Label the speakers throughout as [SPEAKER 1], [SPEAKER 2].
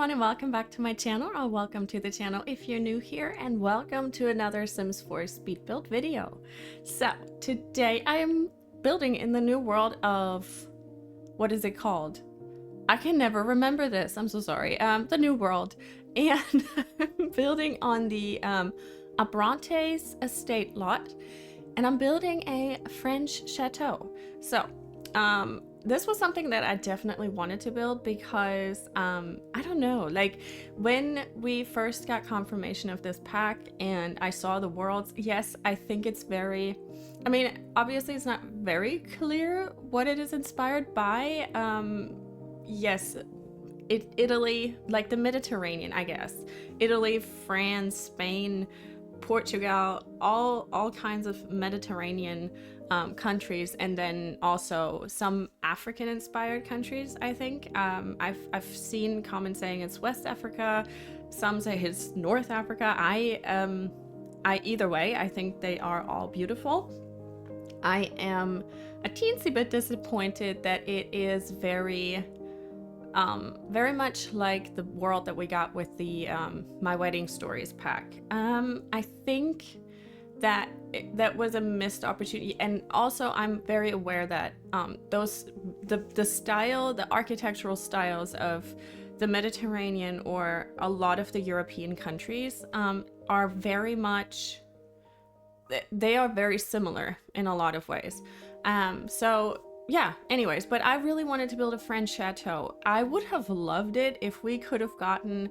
[SPEAKER 1] everyone, and welcome back to my channel, or welcome to the channel if you're new here, and welcome to another Sims 4 speed build video. So today I am building in the new world of, what is it called? I can never remember this, I'm so sorry. The new world, and I'm building on the Abrantes Estate lot, and I'm building a French chateau. So this was something that I definitely wanted to build because I don't know, like when we first got confirmation of this pack and I saw the worlds, yes, I think it's very, I mean, obviously it's not very clear what it is inspired by. Yes, Italy, like the Mediterranean, I guess. Italy, France, Spain, Portugal, all kinds of Mediterranean countries, and then also some African inspired countries. I think I've seen comments saying it's West Africa, some say it's North Africa. I either way, I think they are all beautiful. I am a teensy bit disappointed that it is very much like the world that we got with the My Wedding Stories pack. I think that was a missed opportunity, and also I'm very aware that the architectural styles of the Mediterranean or a lot of the European countries are very much, they are very similar in a lot of ways. So yeah, anyways, but I really wanted to build a French chateau. I would have loved it if we could have gotten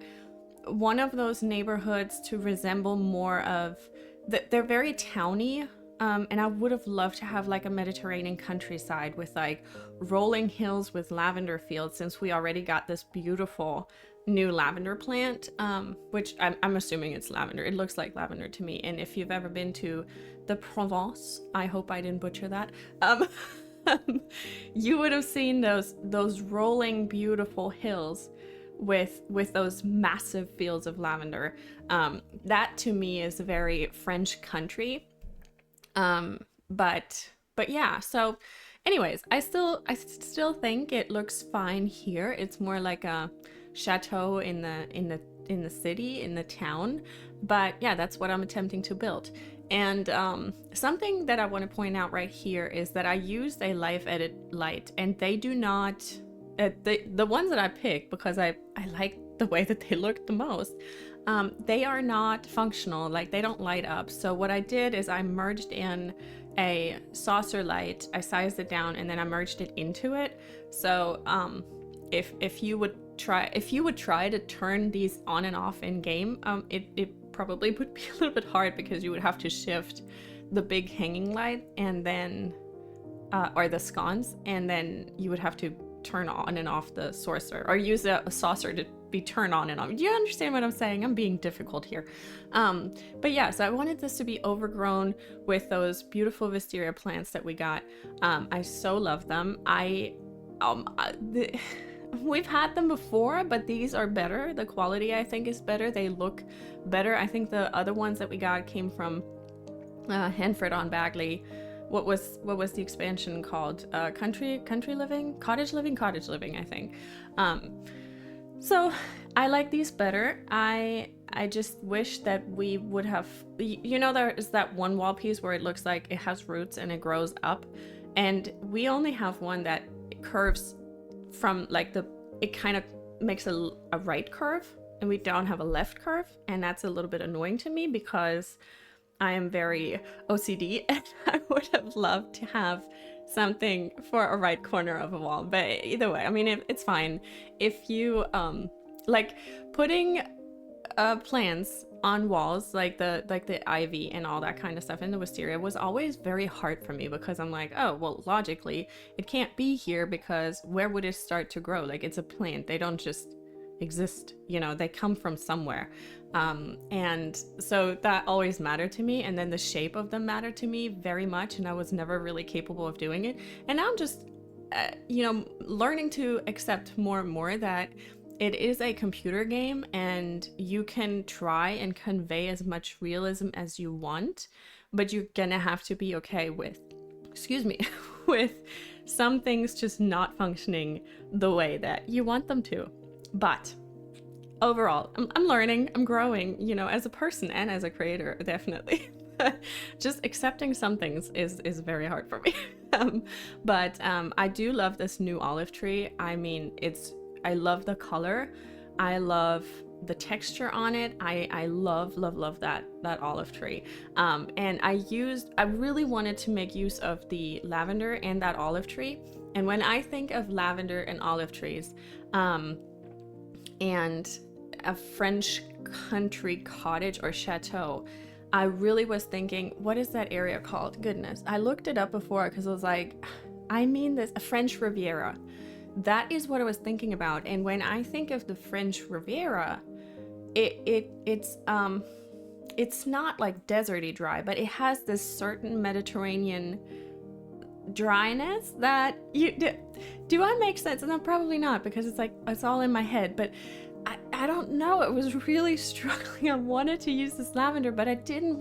[SPEAKER 1] one of those neighborhoods to resemble more of they're very towny, and I would have loved to have like a Mediterranean countryside with like rolling hills with lavender fields, since we already got this beautiful new lavender plant, which I'm assuming it's lavender. It looks like lavender to me. And if you've ever been to the Provence, I hope I didn't butcher that, you would have seen those rolling beautiful hills with those massive fields of lavender. That to me is a very French country. But yeah, so anyways, I still think it looks fine here. It's more like a chateau in the city, in the town. But yeah, that's what I'm attempting to build. And something that I want to point out right here is that I used a live edit light, and they do not, the ones that I picked because I like the way that they look the most, they are not functional, like they don't light up. So what I did is I merged in a saucer light, I sized it down, and then I merged it into it. So if you would try to turn these on and off in game, it probably would be a little bit hard, because you would have to shift the big hanging light and then or the sconce, and then you would have to turn on and off the saucer, or use a saucer to be turned on and off. Do you understand what I'm saying? I'm being difficult here. But yeah, so I wanted this to be overgrown with those beautiful wisteria plants that we got. I so love them. We've had them before, but these are better. The quality, I think, is better. They look better. I think the other ones that we got came from Henford on Bagley. What was the expansion called? Country living, cottage living, I think. So I like these better. I just wish that we would have, you know, there is that one wall piece where it looks like it has roots and it grows up, and we only have one that curves from like it kind of makes a right curve, and we don't have a left curve, and that's a little bit annoying to me because I am very OCD, and I would have loved to have something for a right corner of a wall. But either way, I mean, it's fine. If you like putting plants on walls, like the ivy and all that kind of stuff in the wisteria, was always very hard for me, because I'm like, oh well, logically it can't be here, because where would it start to grow? Like, it's a plant, they don't just exist, you know, they come from somewhere. And so that always mattered to me, and then the shape of them mattered to me very much, and I was never really capable of doing it. And now I'm just you know, learning to accept more and more that it is a computer game, and you can try and convey as much realism as you want, but you're gonna have to be okay with, excuse me, with some things just not functioning the way that you want them to. But overall, I'm learning, I'm growing, you know, as a person and as a creator, definitely. Just accepting some things is very hard for me. But I do love this new olive tree. I mean, I love the color. I love the texture on it. I love that olive tree. And I really wanted to make use of the lavender and that olive tree. And when I think of lavender and olive trees, and a French country cottage or chateau, I really was thinking, what is that area called? Goodness, I looked it up before because I was like, I mean this, a French Riviera. That is what I was thinking about. And when I think of the French Riviera, it's not like deserty dry, but it has this certain Mediterranean dryness that do I make sense? No, probably not, because it's like it's all in my head, but I don't know. It was really struggling. I wanted to use this lavender, but I didn't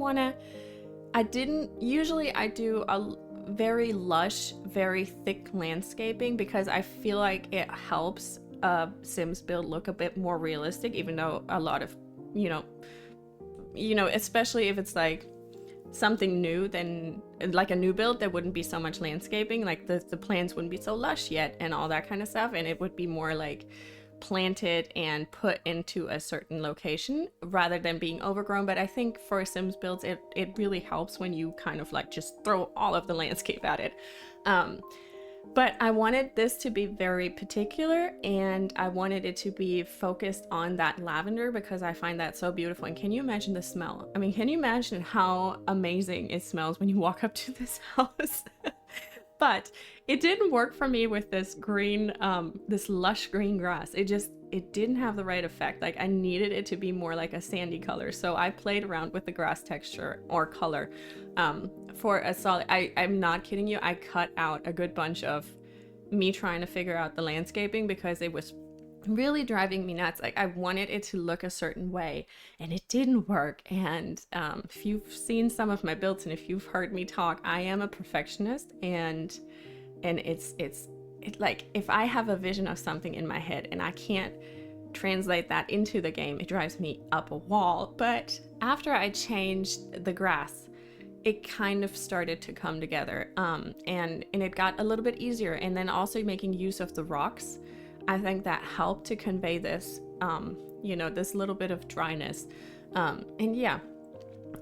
[SPEAKER 1] usually I do a very lush, very thick landscaping because I feel like it helps Sims build look a bit more realistic, even though a lot of, you know, especially if it's like something new, then like a new build, there wouldn't be so much landscaping, like the plants wouldn't be so lush yet and all that kind of stuff, and it would be more like planted and put into a certain location rather than being overgrown. But I think for Sims builds, it really helps when you kind of like just throw all of the landscape at it. But I wanted this to be very particular, and I wanted it to be focused on that lavender because I find that so beautiful. And can you imagine the smell? I mean, can you imagine how amazing it smells when you walk up to this house? But it didn't work for me with this green, this lush green grass. It didn't have the right effect. Like I needed it to be more like a sandy color. So I played around with the grass texture or color for a solid, I'm not kidding you. I cut out a good bunch of me trying to figure out the landscaping because it was really driving me nuts. Like I wanted it to look a certain way and it didn't work. And if you've seen some of my builds and if you've heard me talk, I am a perfectionist, and it's like if I have a vision of something in my head and I can't translate that into the game, it drives me up a wall. But after I changed the grass, it kind of started to come together, and it got a little bit easier. And then also making use of the rocks, I think that helped to convey this, you know, this little bit of dryness. And yeah,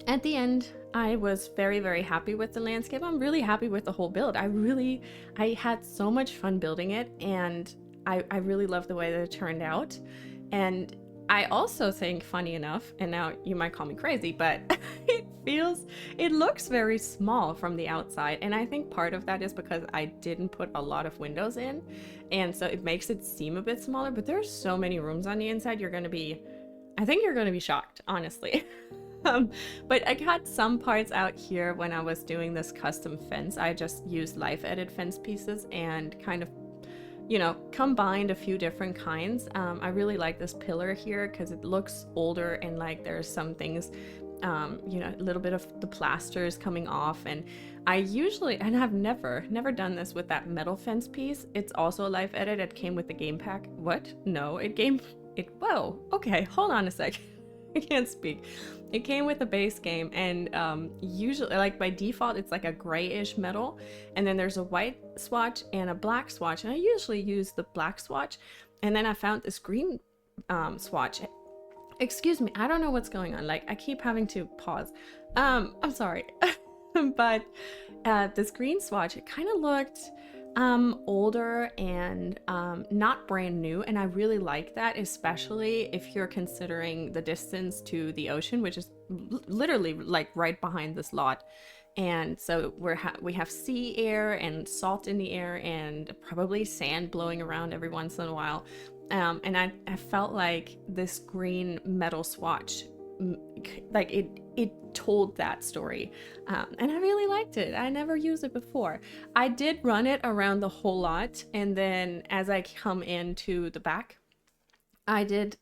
[SPEAKER 1] at the end, I was very, very happy with the landscape. I'm really happy with the whole build. I had so much fun building it, and I really love the way that it turned out. And I also think, funny enough, and now you might call me crazy, but it looks very small from the outside. And I think part of that is because I didn't put a lot of windows in. And so it makes it seem a bit smaller, but there's so many rooms on the inside. I think you're going to be shocked, honestly. But I got some parts out here when I was doing this custom fence. I just used life edit fence pieces and kind of, you know, combined a few different kinds. I really like this pillar here because it looks older and like there's some things, you know, a little bit of the plasters coming off. And I've never done this with that metal fence piece. It's also a life edit. It came with the game pack. What? No, whoa, okay, hold on a sec. I can't speak. It came with a base game, and usually, like by default, it's like a grayish metal, and then there's a white swatch and a black swatch, and I usually use the black swatch, and then I found this green swatch. Excuse me, I don't know what's going on. Like I keep having to pause. I'm sorry, but this green swatch, it kind of looked older and not brand new, and I really like that, especially if you're considering the distance to the ocean, which is literally like right behind this lot. And so we have sea air and salt in the air and probably sand blowing around every once in a while, and I felt like this green metal swatch, like it told that story, and I really liked it. I never used it before. I did run it around the whole lot, and then as I come into the back, I did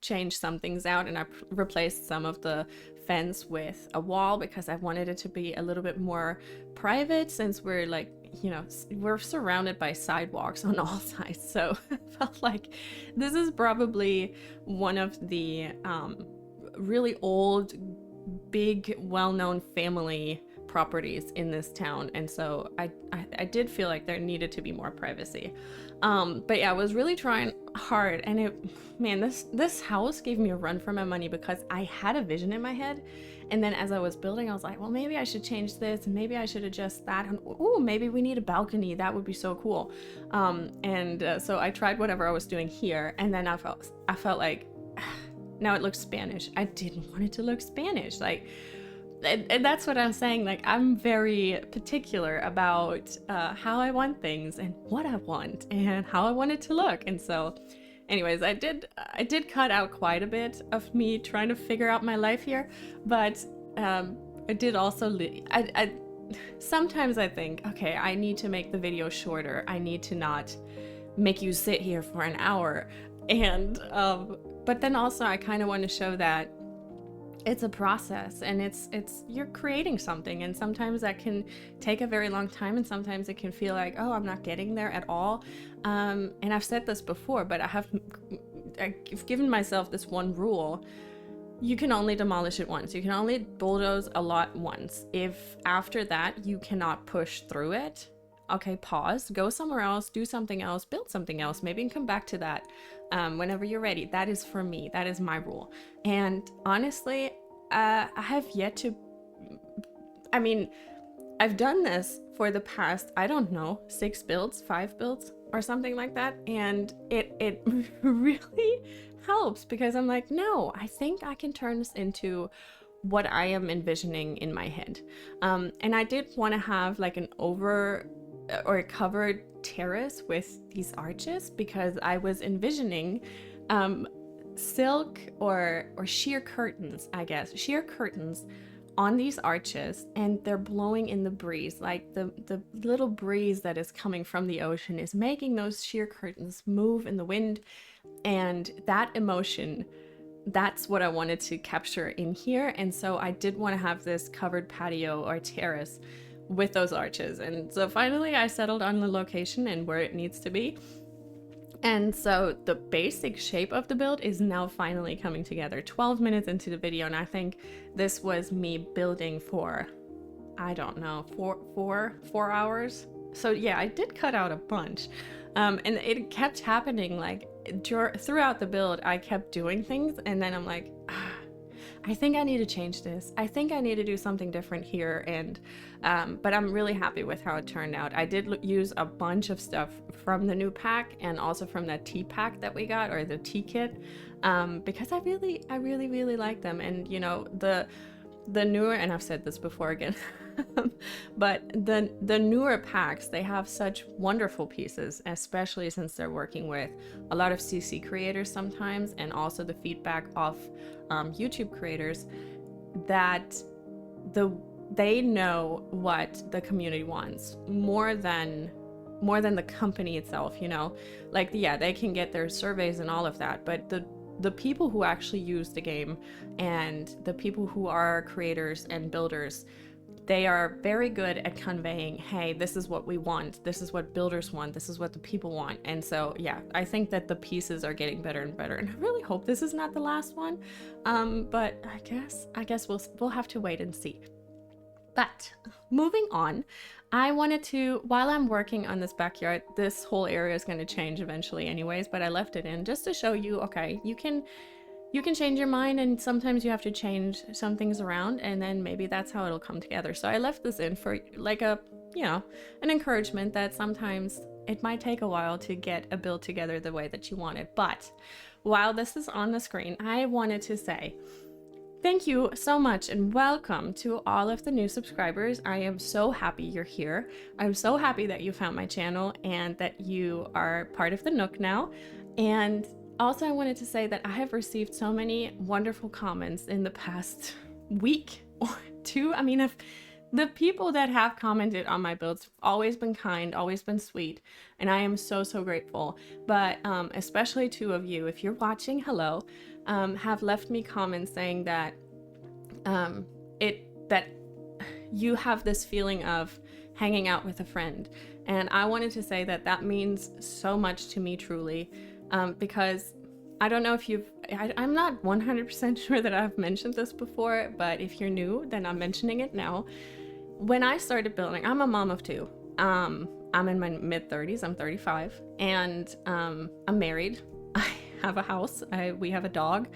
[SPEAKER 1] changed some things out, and I replaced some of the fence with a wall because I wanted it to be a little bit more private, since we're like, you know, we're surrounded by sidewalks on all sides. So I felt like this is probably one of the really old, big, well-known family properties in this town, and so I did feel like there needed to be more privacy. But yeah, I was really trying hard, and this house gave me a run for my money because I had a vision in my head, and then as I was building, I was like, well, maybe I should change this, and maybe I should adjust that, and oh, maybe we need a balcony, that would be so cool. So I tried whatever I was doing here, and then I felt like now it looks Spanish. I didn't want it to look Spanish, like. And that's what I'm saying, like, I'm very particular about how I want things and what I want and how I want it to look. And so anyways, I did cut out quite a bit of me trying to figure out my life here, but I did also sometimes I think, okay, I need to make the video shorter, I need to not make you sit here for an hour, and but then also I kind of want to show that it's a process, and it's you're creating something, and sometimes that can take a very long time, and sometimes it can feel like, oh, I'm not getting there at all. And I've said this before, but I've given myself this one rule: you can only demolish it once, you can only bulldoze a lot once. If after that you cannot push through it, okay, pause, go somewhere else, do something else, build something else, maybe you can come back to that whenever you're ready. That is for me, that is my rule. And honestly, I have yet to, I mean, I've done this for the past, I don't know, 5 builds or something like that, and it really helps, because I'm like, no, I think I can turn this into what I am envisioning in my head. And I did want to have like an over or a covered terrace with these arches, because I was envisioning silk or sheer curtains, I guess, sheer curtains on these arches, and they're blowing in the breeze, like the little breeze that is coming from the ocean is making those sheer curtains move in the wind, and that emotion, that's what I wanted to capture in here. And so I did want to have this covered patio or terrace with those arches, and so finally I settled on the location and where it needs to be. And so the basic shape of the build is now finally coming together 12 minutes into the video, and I think this was me building for, I don't know, four hours. So yeah, I did cut out a bunch, and it kept happening, like throughout the build I kept doing things, and then I'm like, I think I need to change this. I think I need to do something different here. And but I'm really happy with how it turned out. I did use a bunch of stuff from the new pack, and also from that tea pack that we got, or the tea kit, because I really like them. And you know, the newer, and I've said this before again, but the newer packs, they have such wonderful pieces, especially since they're working with a lot of CC creators sometimes, and also the feedback of YouTube creators, that they know what the community wants more than the company itself, you know. Like, yeah, they can get their surveys and all of that, but the people who actually use the game, and the people who are creators and builders, they are very good at conveying, hey, this is what we want, this is what builders want, this is what the people want. And so yeah, I think that the pieces are getting better and better, and I really hope this is not the last one, but I guess we'll have to wait and see. But moving on, I wanted to, while I'm working on this backyard, this whole area is going to change eventually anyways, but I left it in just to show you, okay, you can change your mind, and sometimes you have to change some things around, and then maybe that's how it'll come together. So I left this in for like a, you know, an encouragement that sometimes it might take a while to get a build together the way that you want it. But while this is on the screen, I wanted to say thank you so much and welcome to all of the new subscribers. I am so happy you're here. I'm so happy that you found my channel and that you are part of the Nook now. And also, I wanted to say that I have received so many wonderful comments in the past week or two. I mean, the people that have commented on my builds have always been kind, always been sweet, and I am so grateful. But especially 2 of you, if you're watching, hello. have left me comments saying that that you have this feeling of hanging out with a friend. And I wanted to say that that means so much to me, truly, because I don't know if I'm not 100% sure that I've mentioned this before, but if you're new, then I'm mentioning it now. When I started building, I'm a mom of two. I'm in my mid-30s, I'm 35, and I'm married. I have a house, we have a dog,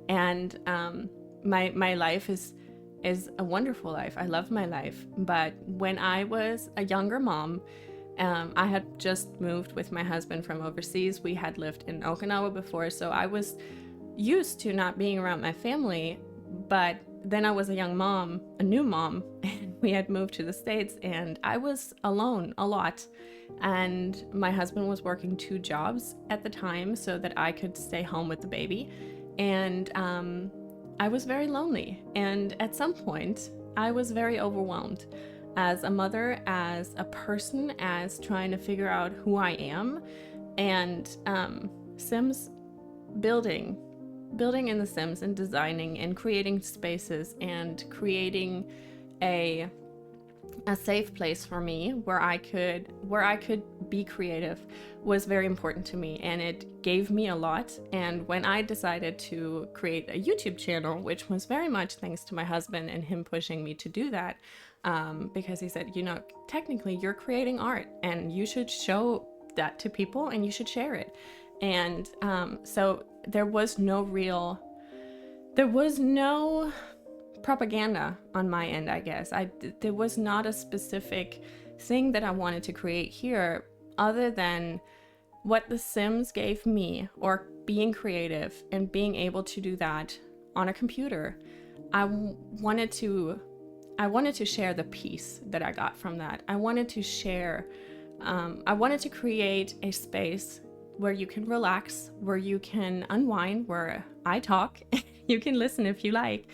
[SPEAKER 1] and my life is a wonderful life. I love my life. But when I was a younger mom, I had just moved with my husband from overseas. We had lived in Okinawa before, so I was used to not being around my family. But then I was a young mom, a new mom, and we had moved to the States, and I was alone a lot. And my husband was working 2 jobs at the time so that I could stay home with the baby. And I was very lonely. And at some point, I was very overwhelmed as a mother, as a person, as trying to figure out who I am. And Sims building in the Sims and designing and creating spaces and creating a safe place for me where I could be creative was very important to me, and it gave me a lot. And when I decided to create a YouTube channel, which was very much thanks to my husband and him pushing me to do that, because he said, you know, technically you're creating art and you should show that to people and you should share it. And so there was no propaganda on my end, I guess. There was not a specific thing that I wanted to create here other than what The Sims gave me, or being creative and being able to do that on a computer. I wanted to share the peace that I got from that. I wanted to create a space where you can relax, where you can unwind, where I talk, you can listen if you like,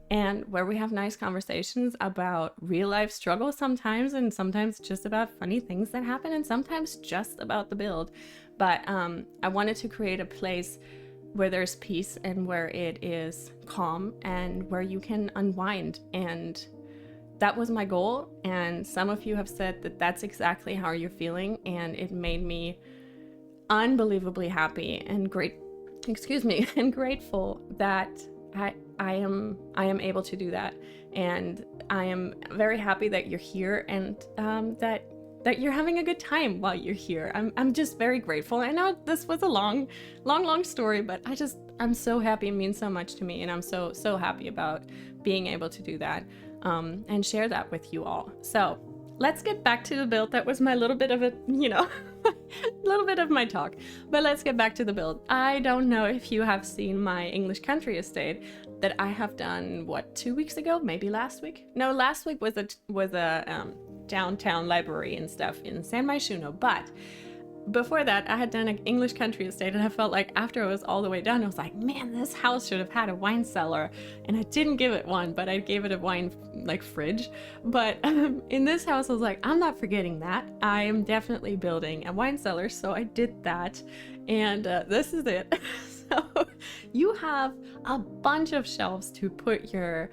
[SPEAKER 1] and where we have nice conversations about real life struggles sometimes, and sometimes just about funny things that happen, and sometimes just about the build. But I wanted to create a place where there's peace and where it is calm and where you can unwind. And that was my goal. And some of you have said that that's exactly how you're feeling, and it made me unbelievably happy and grateful that I am able to do that. And I am very happy that you're here, and that you're having a good time while you're here. I'm just very grateful. I know this was a long story, but I'm so happy. It means so much to me, and I'm so happy about being able to do that and share that with you all. So let's get back to the build. That was my little bit of a, little bit of my talk, but let's get back to the build. I don't know if you have seen my English country estate that I have done, 2 weeks ago, maybe last week. No, last week was a downtown library and stuff in San Myshuno, but before that I had done an English country estate, and I felt like after I was all the way done, I was like, man, this house should have had a wine cellar. And I didn't give it one, but I gave it a wine fridge. But in this house I was like, I'm not forgetting that. I am definitely building a wine cellar, so I did that, and this is it. So you have a bunch of shelves to put your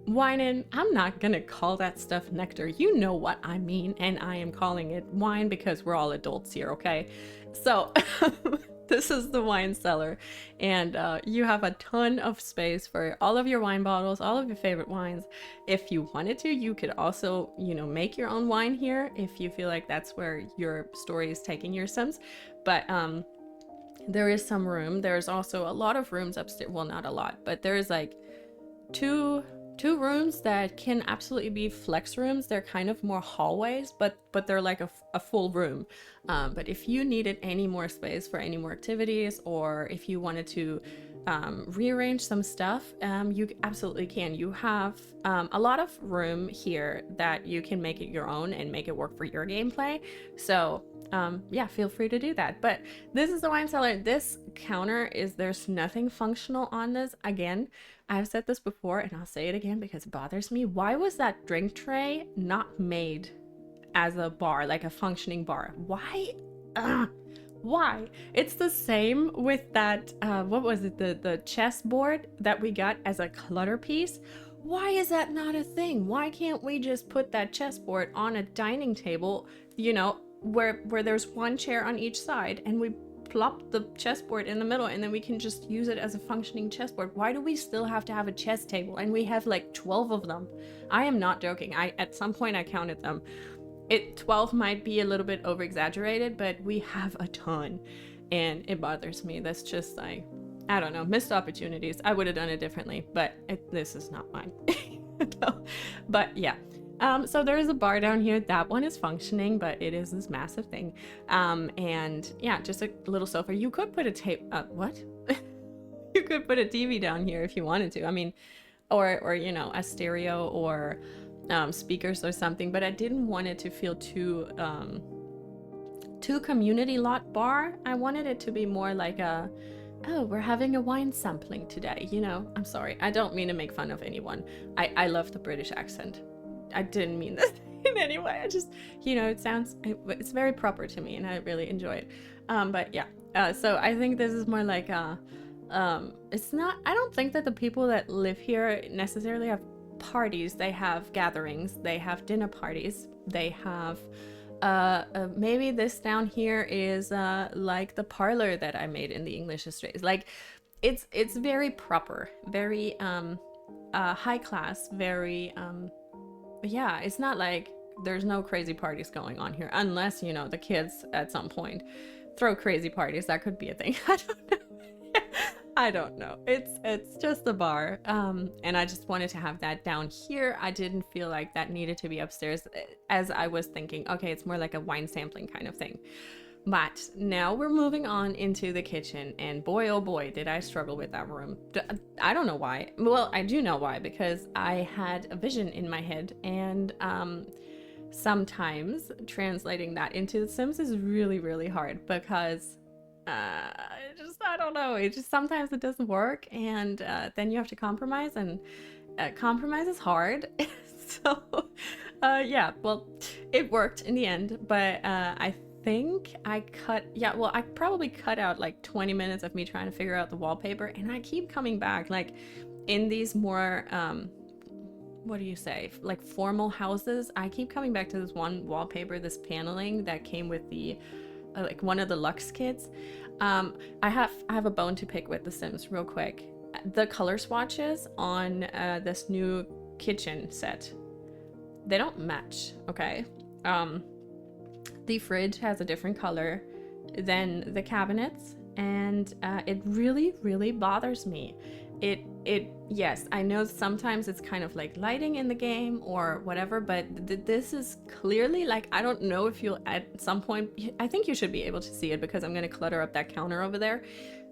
[SPEAKER 1] wine in. I'm not gonna call that stuff nectar. You know what I mean, and I am calling it wine because we're all adults here, okay? So this is the wine cellar, and you have a ton of space for all of your wine bottles, all of your favorite wines. If you wanted to, you could also, make your own wine here if you feel like that's where your story is taking your Sims. But there is some room. There's also a lot of rooms upstairs. Well, not a lot, but there's like two rooms that can absolutely be flex rooms. They're kind of more hallways, but they're like a full room. But if you needed any more space for any more activities, or if you wanted to rearrange some stuff, you absolutely can. You have a lot of room here that you can make it your own and make it work for your gameplay. So yeah, feel free to do that. But this is the wine cellar. This counter there's nothing functional on this. Again, I've said this before and I'll say it again because it bothers me. Why was that drink tray not made as a bar, like a functioning bar? Why Why? It's the same with that, what was it, the chessboard that we got as a clutter piece. Why is that not a thing? Why can't we just put that chessboard on a dining table, you know, where there's one chair on each side, and we plop the chessboard in the middle, and then we can just use it as a functioning chessboard? Why do we still have to have a chess table? And we have like 12 of them. I am not joking. At some point I counted them. 12 might be a little bit over exaggerated, but we have a ton, and it bothers me. That's just like, I don't know, missed opportunities. I would have done it differently, but this is not mine. No. But yeah. So there is a bar down here. That one is functioning, but it is this massive thing. And yeah, just a little sofa. You could put a what? You could put a TV down here if you wanted to. I mean, or you know, a stereo or speakers or something. But I didn't want it to feel too community lot bar. I wanted it to be more like a, oh, we're having a wine sampling today. You know, I'm sorry. I don't mean to make fun of anyone. I love the British accent. I didn't mean this in any way. I just, you know, it's very proper to me, and I really enjoy it. But yeah, so I think this is more like it's not, I don't think that the people that live here necessarily have parties. They have gatherings, they have dinner parties, they have maybe this down here is like the parlor that I made in the English Estate. Like it's very proper, very high class, very yeah, it's not like there's no crazy parties going on here, unless, you know, the kids at some point throw crazy parties. That could be a thing. I don't know. I don't know. It's just a bar. And I just wanted to have that down here. I didn't feel like that needed to be upstairs, as I was thinking, okay, it's more like a wine sampling kind of thing. But now we're moving on into the kitchen, and boy, oh boy, did I struggle with that room. I don't know why. Well, I do know why, because I had a vision in my head, and sometimes translating that into The Sims is really, really hard, because I don't know, it just sometimes it doesn't work, and then you have to compromise, and compromise is hard. So yeah, well, it worked in the end, but I think I probably cut out like 20 minutes of me trying to figure out the wallpaper, and I keep coming back, like in these more what do you say, like formal houses. I keep coming back to this one wallpaper, this paneling that came with the like one of the Lux kits. I have a bone to pick with The Sims real quick. The color swatches on this new kitchen set, they don't match, okay? The fridge has a different color than the cabinets, and it really, really bothers me. Yes, I know sometimes it's kind of like lighting in the game or whatever, but this is clearly, like, I don't know if you'll at some point, I think you should be able to see it because I'm going to clutter up that counter over there.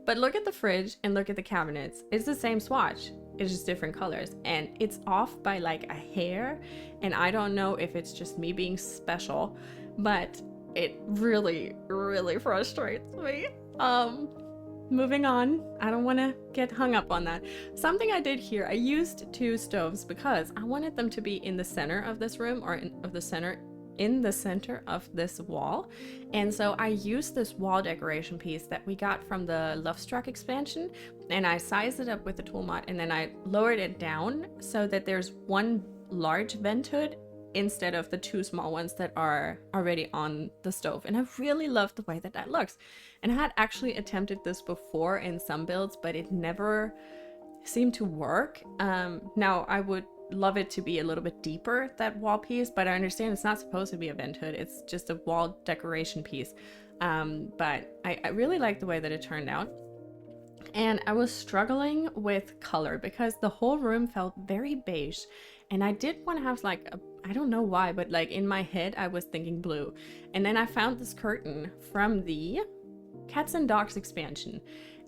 [SPEAKER 1] But look at the fridge and look at the cabinets. It's the same swatch. It's just different colors, and it's off by like a hair, and I don't know if it's just me being special, but it really, really frustrates me. Moving on, I don't want to get hung up on that. Something I did here, I used 2 stoves because I wanted them to be in the center of this room, or in the center of this wall. And so I used this wall decoration piece that we got from the Lovestruck expansion, and I sized it up with the tool mod, and then I lowered it down so that there's one large vent hood instead of the 2 small ones that are already on the stove. And I really love the way that that looks. And I had actually attempted this before in some builds, but it never seemed to work. Now I would love it to be a little bit deeper, that wall piece, but I understand it's not supposed to be a vent hood, it's just a wall decoration piece. But I really like the way that it turned out. And I was struggling with color because the whole room felt very beige, and I did want to have like a, I don't know why, but like in my head I was thinking blue. And then I found this curtain from the Cats and Dogs expansion,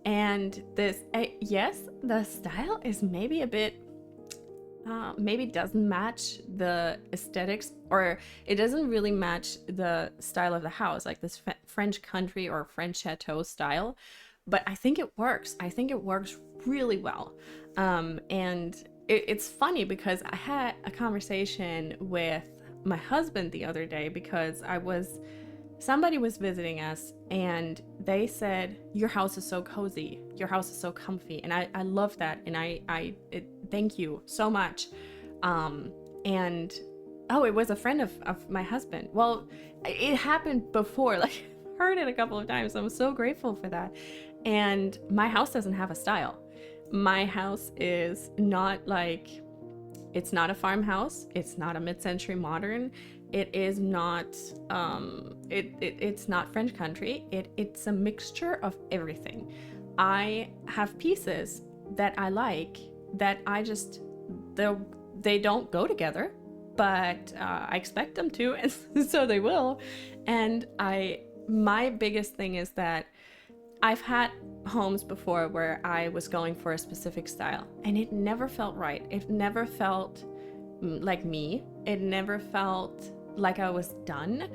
[SPEAKER 1] and this yes, the style is maybe a bit maybe doesn't match the aesthetics, or it doesn't really match the style of the house, like this French country or French chateau style, but I think it works. I think it works really well. And it's funny because I had a conversation with my husband the other day because I was somebody was visiting us and they said, your house is so cozy, your house is so comfy, and I love that, and thank you so much. And oh, it was a friend of my husband. Well, it happened before, like I've heard it a couple of times. I'm so grateful for that. And my house doesn't have a style. My house is not like, it's not a farmhouse, it's not a mid-century modern, it is not it's not French country. It's a mixture of everything. I have pieces that I like that I just, they don't go together, but I expect them to, and so they will. And my biggest thing is that I've had homes before where I was going for a specific style and it never felt right. It never felt like me. It never felt like I was done.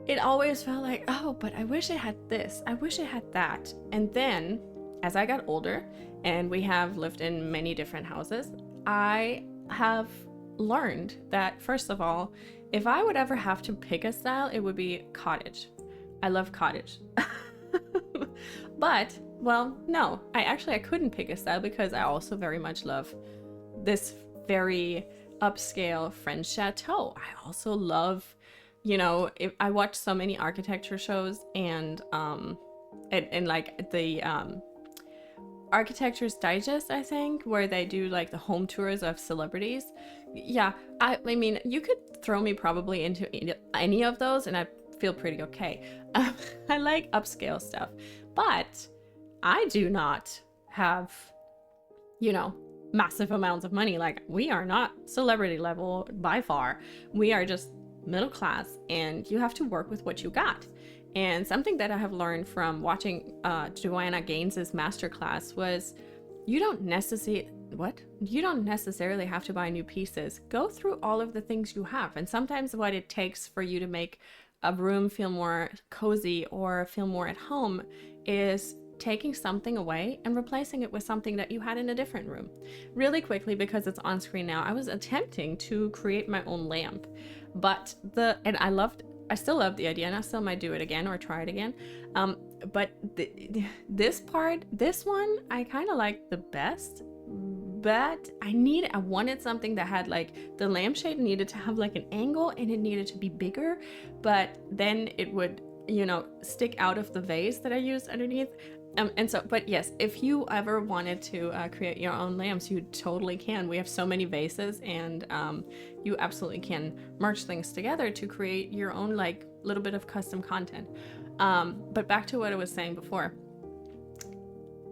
[SPEAKER 1] It always felt like, oh, but I wish I had this. I wish I had that. And then as I got older and we have lived in many different houses, I have learned that, first of all, if I would ever have to pick a style, it would be cottage. I love cottage. But, well, no, I couldn't pick a style because I also very much love this very upscale French chateau. I also love, I watch so many architecture shows and like the Architecture's Digest, I think, where they do like the home tours of celebrities. Yeah, I mean, you could throw me probably into any of those and I feel pretty okay. I like upscale stuff, but I do not have, massive amounts of money. Like, we are not celebrity level by far. We are just middle class, and you have to work with what you got. And something that I have learned from watching Joanna Gaines's masterclass was you don't necessarily have to buy new pieces. Go through all of the things you have, and sometimes what it takes for you to make a room feel more cozy or feel more at home is taking something away and replacing it with something that you had in a different room. Really quickly, because it's on screen now, I was attempting to create my own lamp, but I still love the idea, and I still might do it again or try it again. But this one, I kind of like the best, but I wanted something that had like, the lampshade needed to have like an angle and it needed to be bigger, but then it would, stick out of the vase that I used underneath. But yes, if you ever wanted to create your own lamps, you totally can. We have so many vases, and you absolutely can merge things together to create your own like little bit of custom content. But back to what I was saying before,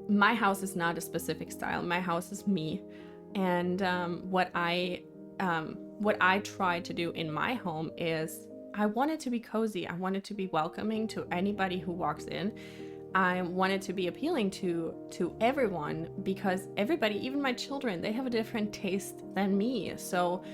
[SPEAKER 1] my house is not a specific style. My house is me, and what I try to do in my home is I want it to be cozy. I want it to be welcoming to anybody who walks in. I want it to be appealing to everyone, because everybody, even my children, they have a different taste than me. So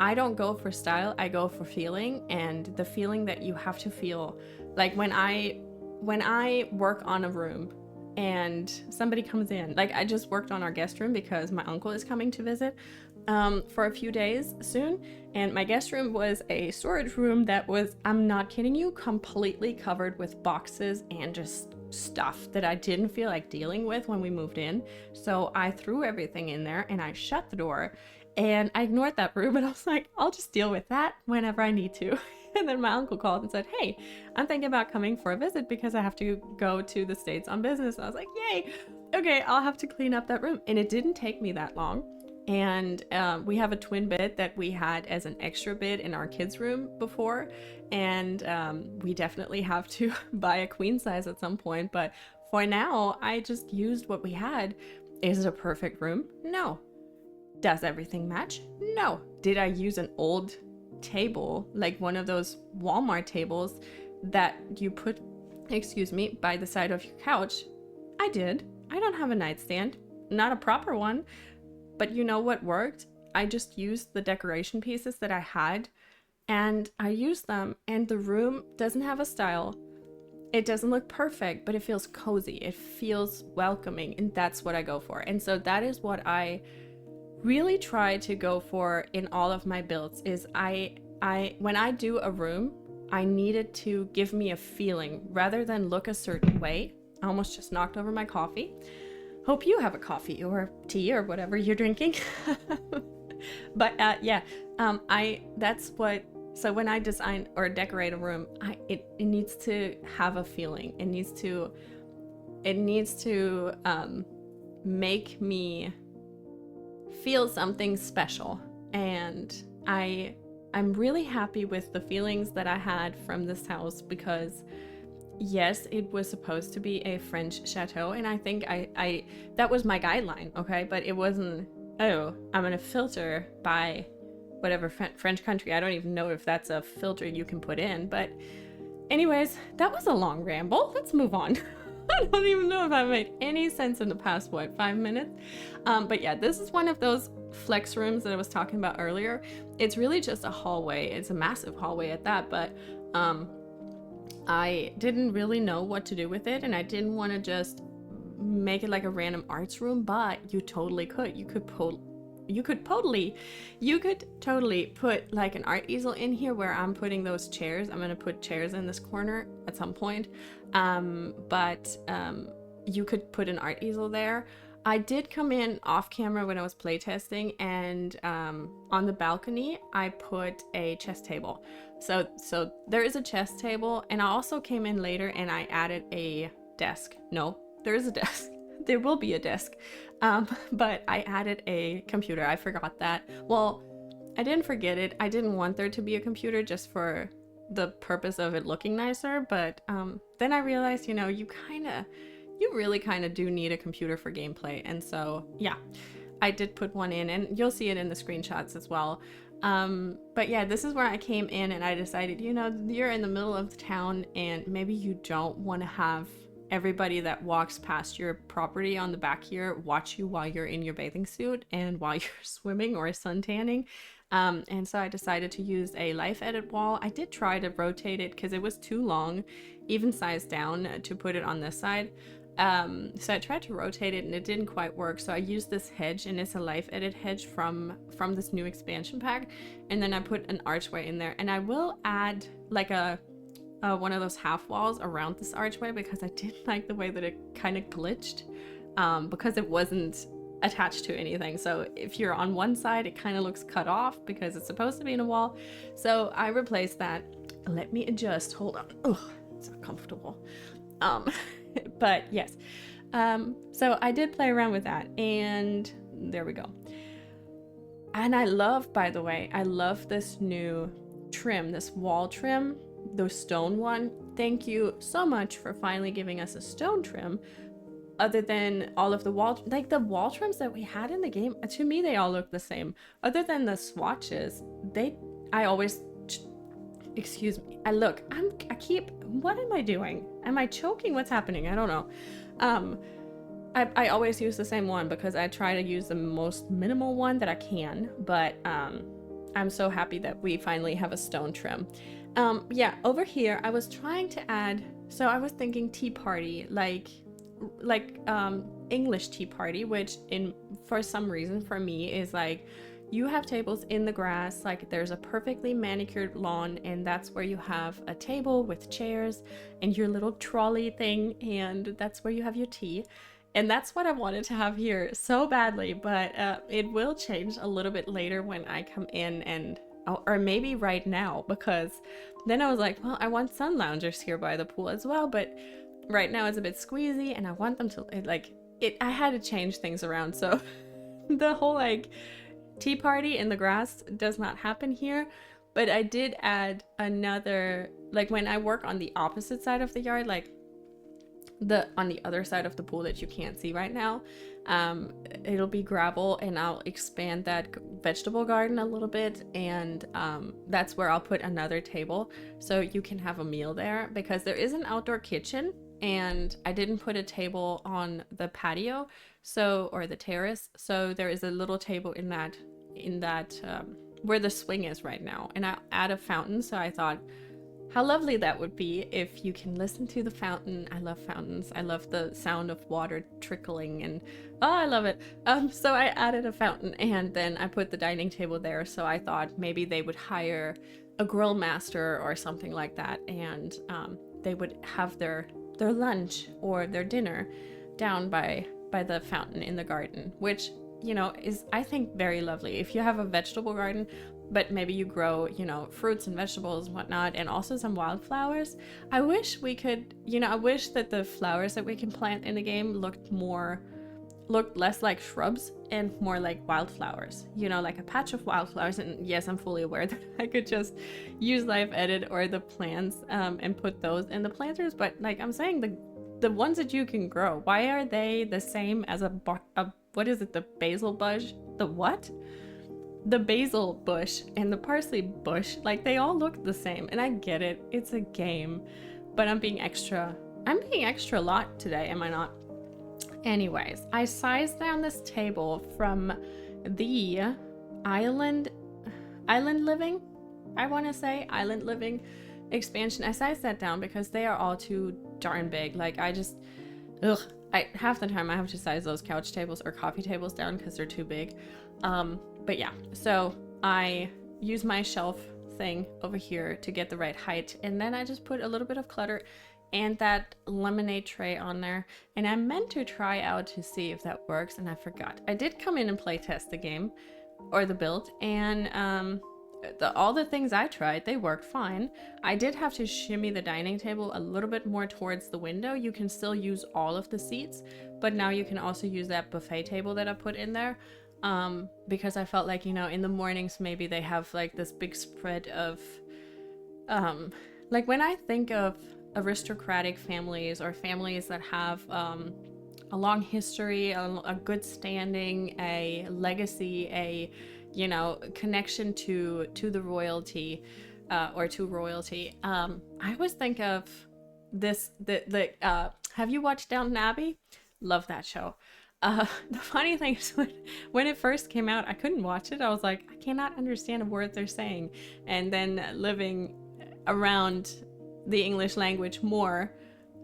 [SPEAKER 1] I don't go for style, I go for feeling, and the feeling that you have to feel. Like when I work on a room and somebody comes in, like I just worked on our guest room because my uncle is coming to visit for a few days soon, and my guest room was a storage room that was, I'm not kidding you, completely covered with boxes and just stuff that I didn't feel like dealing with when we moved in. So I threw everything in there and I shut the door and I ignored that room, and I was like, I'll just deal with that whenever I need to. And then my uncle called and said, hey, I'm thinking about coming for a visit because I have to go to the States on business. And I was like, yay, okay, I'll have to clean up that room. And it didn't take me that long. And we have a twin bed that we had as an extra bed in our kids' room before, and we definitely have to buy a queen size at some point, but for now I just used what we had. Is it a perfect room? No. Does everything match? No. Did I use an old table, like one of those Walmart tables that you put, by the side of your couch? I did. I don't have a nightstand, not a proper one. But you know what worked? I just used the decoration pieces that I had, and I used them, and the room doesn't have a style. It doesn't look perfect, but it feels cozy. It feels welcoming, and that's what I go for. And so that is what I really try to go for in all of my builds, is when I do a room, I needed to give me a feeling rather than look a certain way. I almost just knocked over my coffee. Hope you have a coffee or tea or whatever you're drinking. But so when I design or decorate a room, it needs to have a feeling. It needs to make me feel something special. And I'm really happy with the feelings that I had from this house, because yes, it was supposed to be a French chateau, and I think I that was my guideline, okay? But it wasn't, oh, I'm gonna filter by whatever French country. I don't even know if that's a filter you can put in. But anyways, that was a long ramble. Let's move on. I don't even know if I made any sense in the past, 5 minutes? But yeah, this is one of those flex rooms that I was talking about earlier. It's really just a hallway. It's a massive hallway at that, but I didn't really know what to do with it, and I didn't want to just make it like a random arts room, but you totally could. You could totally put like an art easel in here where I'm putting those chairs. I'm gonna put chairs in this corner at some point, but you could put an art easel there. I did come in off camera when I was playtesting, and on the balcony I put a chess table. So there is a chess table, and I also came in later and I added a desk. No, there is a desk. There will be a desk, but I added a computer. I forgot that. Well, I didn't forget it. I didn't want there to be a computer just for the purpose of it looking nicer, but then I realized, you really kind of do need a computer for gameplay. And so yeah, I did put one in, and you'll see it in the screenshots as well. But yeah, this is where I came in, and I decided, you're in the middle of the town, and maybe you don't want to have everybody that walks past your property on the back here watch you while you're in your bathing suit and while you're swimming or sun tanning. And so I decided to use a life edit wall. I did try to rotate it because it was too long, even sized down, to put it on this side. So I tried to rotate it and it didn't quite work. So I used this hedge, and it's a life edit hedge from this new expansion pack. And then I put an archway in there, and I will add like one of those half walls around this archway, because I didn't like the way that it kind of glitched, because it wasn't attached to anything. So if you're on one side, it kind of looks cut off because it's supposed to be in a wall. So I replaced that. Let me adjust. Hold on. Oh, it's uncomfortable. But yes. So I did play around with that, and there we go. And I love, by the way, this new trim, this wall trim, the stone one. Thank you so much for finally giving us a stone trim. Other than all of the wall trims that we had in the game, to me they all look the same. Other than the swatches, excuse me. What am I doing? Am I choking? What's happening? I don't know. I always use the same one because I try to use the most minimal one that I can, but I'm so happy that we finally have a stone trim. Yeah, over here I was trying to add, so I was thinking tea party, like English tea party, which for some reason for me is like, you have tables in the grass, like there's a perfectly manicured lawn, and that's where you have a table with chairs and your little trolley thing, and that's where you have your tea. And that's what I wanted to have here so badly, but it will change a little bit later when I come in, and or maybe right now, because then I was like, well, I want sun loungers here by the pool as well, but right now it's a bit squeezy and I want them to I had to change things around. So the whole tea party in the grass does not happen here, but I did add another, when I work on the opposite side of the yard, on the other side of the pool that you can't see right now, it'll be gravel, and I'll expand that vegetable garden a little bit, and that's where I'll put another table so you can have a meal there, because there is an outdoor kitchen and I didn't put a table on the patio, or the terrace, so there is a little table in that where the swing is right now, and I'll add a fountain. So I thought, how lovely that would be if you can listen to the fountain. I love fountains. I love the sound of water trickling, and oh, I love it. So I added a fountain, and then I put the dining table there. So I thought maybe they would hire a grill master or something like that, and they would have their lunch or their dinner down by the fountain in the garden, which, you know, is, I think, very lovely. If you have a vegetable garden, but maybe you grow, you know, fruits and vegetables and whatnot, and also some wildflowers. I wish we could, you know, I wish that the flowers that we can plant in the game looked less like shrubs and more like wildflowers, you know, like a patch of wildflowers. And yes, I'm fully aware that I could just use Live Edit or the plants and put those in the planters, but like I'm saying, the ones that you can grow, why are they the same as a what is it, the basil bush? The what? The basil bush and the parsley bush, like they all look the same. And I get it, it's a game, but I'm being extra a lot today, am I not? Anyways, I sized down this table from the Island Living, I want to say Island Living expansion. I sized that down because they are all too darn big. Like half the time I have to size those couch tables or coffee tables down because they're too big. But yeah, so I use my shelf thing over here to get the right height, and then I just put a little bit of clutter and that lemonade tray on there, and I meant to try out to see if that works, and I forgot. I did come in and play test the game or the build, and all the things I tried, they worked fine. I did have to shimmy the dining table a little bit more towards the window. You can still use all of the seats, but now you can also use that buffet table that I put in there. Because I felt like, you know, in the mornings maybe they have like this big spread of like when I think of aristocratic families or families that have a long history, a good standing, a legacy, a, you know, connection to the royalty or to royalty, I always think of this, have you watched Downton Abbey? Love that show. The funny thing is when it first came out, I couldn't watch it. I was like, I cannot understand a word they're saying. And then living around the English language more,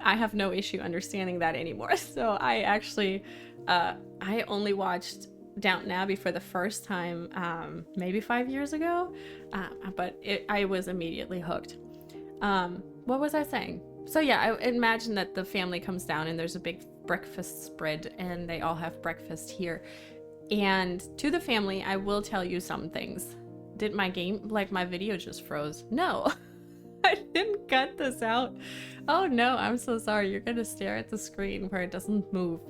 [SPEAKER 1] I have no issue understanding that anymore. So I actually, I only watched Downton Abbey for the first time maybe 5 years ago, but I was immediately hooked. What was I saying? So yeah, I imagine that the family comes down and there's a big breakfast spread and they all have breakfast here. And to the family, I will tell you some things. Did my video just froze? No, I didn't cut this out. Oh no, I'm so sorry. You're gonna stare at the screen where it doesn't move.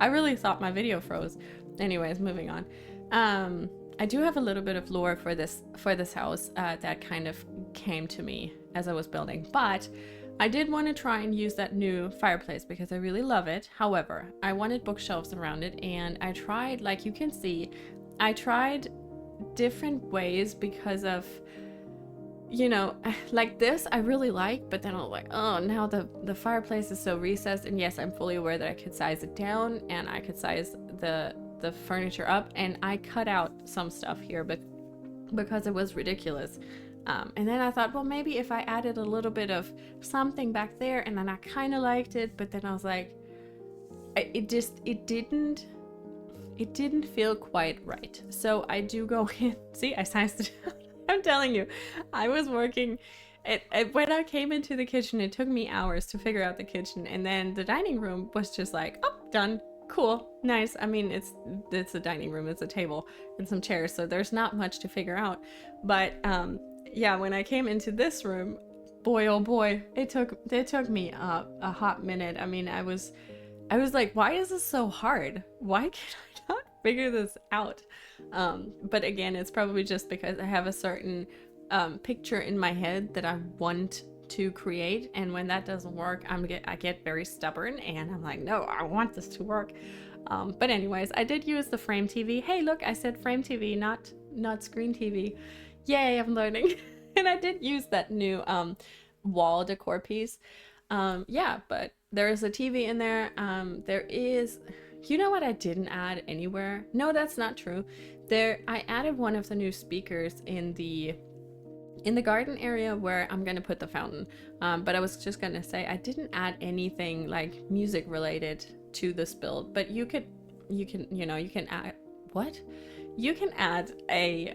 [SPEAKER 1] I really thought my video froze. Anyways, moving on. I do have a little bit of lore for this house that kind of came to me as I was building, but I did want to try and use that new fireplace because I really love it. However, I wanted bookshelves around it, and I tried, like you can see, I tried different ways because of, you know, like this I really like, but then I was like, oh, now the fireplace is so recessed. And yes, I'm fully aware that I could size it down and I could size the furniture up, and I cut out some stuff here, but because it was ridiculous. And then I thought, well, maybe if I added a little bit of something back there, and then I kind of liked it, but then I was like, it didn't feel quite right. So I do go in. See, I sized it out. I'm telling you, I was working. When I came into the kitchen, it took me hours to figure out the kitchen, and then the dining room was just like, oh, done. Cool, nice. I mean, it's a dining room, it's a table and some chairs, so there's not much to figure out. But yeah, when I came into this room, boy oh boy, it took me a hot minute. I mean, I was like, why is this so hard? Why can I not figure this out? But again, it's probably just because I have a certain picture in my head that I want to create, and when that doesn't work, I get very stubborn, and I'm like, no, I want this to work. But anyways, I did use the frame TV. Hey, look, I said frame TV, not screen TV. Yay, I'm learning. And I did use that new wall decor piece. Yeah, but there is a TV in there. There is, you know what I didn't add anywhere? No, that's not true. I added one of the new speakers in the in the garden area where I'm gonna put the fountain. But I was just gonna say I didn't add anything like music related to this build, but you can add what? You can add a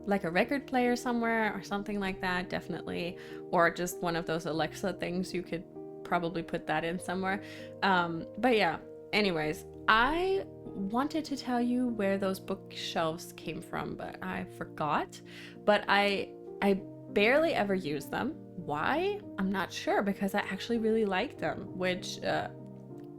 [SPEAKER 1] like a record player somewhere or something like that, definitely, or just one of those Alexa things. You could probably put that in somewhere. But yeah, anyways, I wanted to tell you where those bookshelves came from, but I forgot. But I barely ever use them. Why? I'm not sure, because I actually really like them, which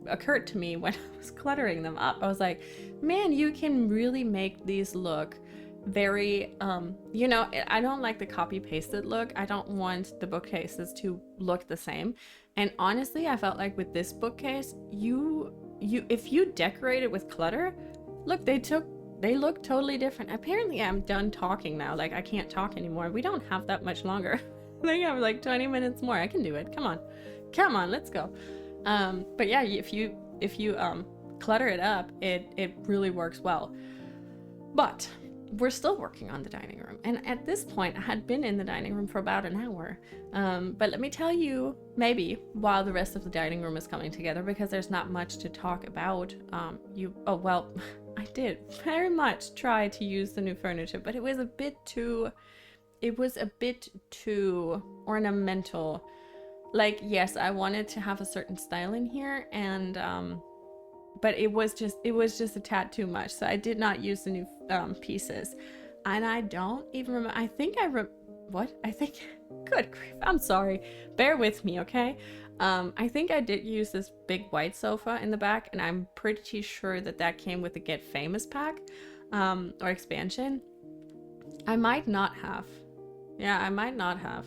[SPEAKER 1] occurred to me when I was cluttering them up. I was like, man, you can really make these look very I don't like the copy pasted look. I don't want the bookcases to look the same. And honestly, I felt like with this bookcase, you if you decorate it with clutter, look, they look totally different. Apparently I'm done talking now. Like, I can't talk anymore. We don't have that much longer. I think I have like 20 minutes more. I can do it. Come on, let's go. But yeah, if you clutter it up, it really works well. But we're still working on the dining room, and at this point I had been in the dining room for about an hour. But let me tell you, maybe while the rest of the dining room is coming together, because there's not much to talk about. I did very much try to use the new furniture, but it was a bit too ornamental. Like, yes, I wanted to have a certain style in here, and but it was just a tad too much. So I did not use the new pieces, and I don't even remember. Good grief, I'm sorry. Bear with me, okay? I think I did use this big white sofa in the back, and I'm pretty sure that came with the Get Famous pack or expansion. I might not have. Yeah, I might not have.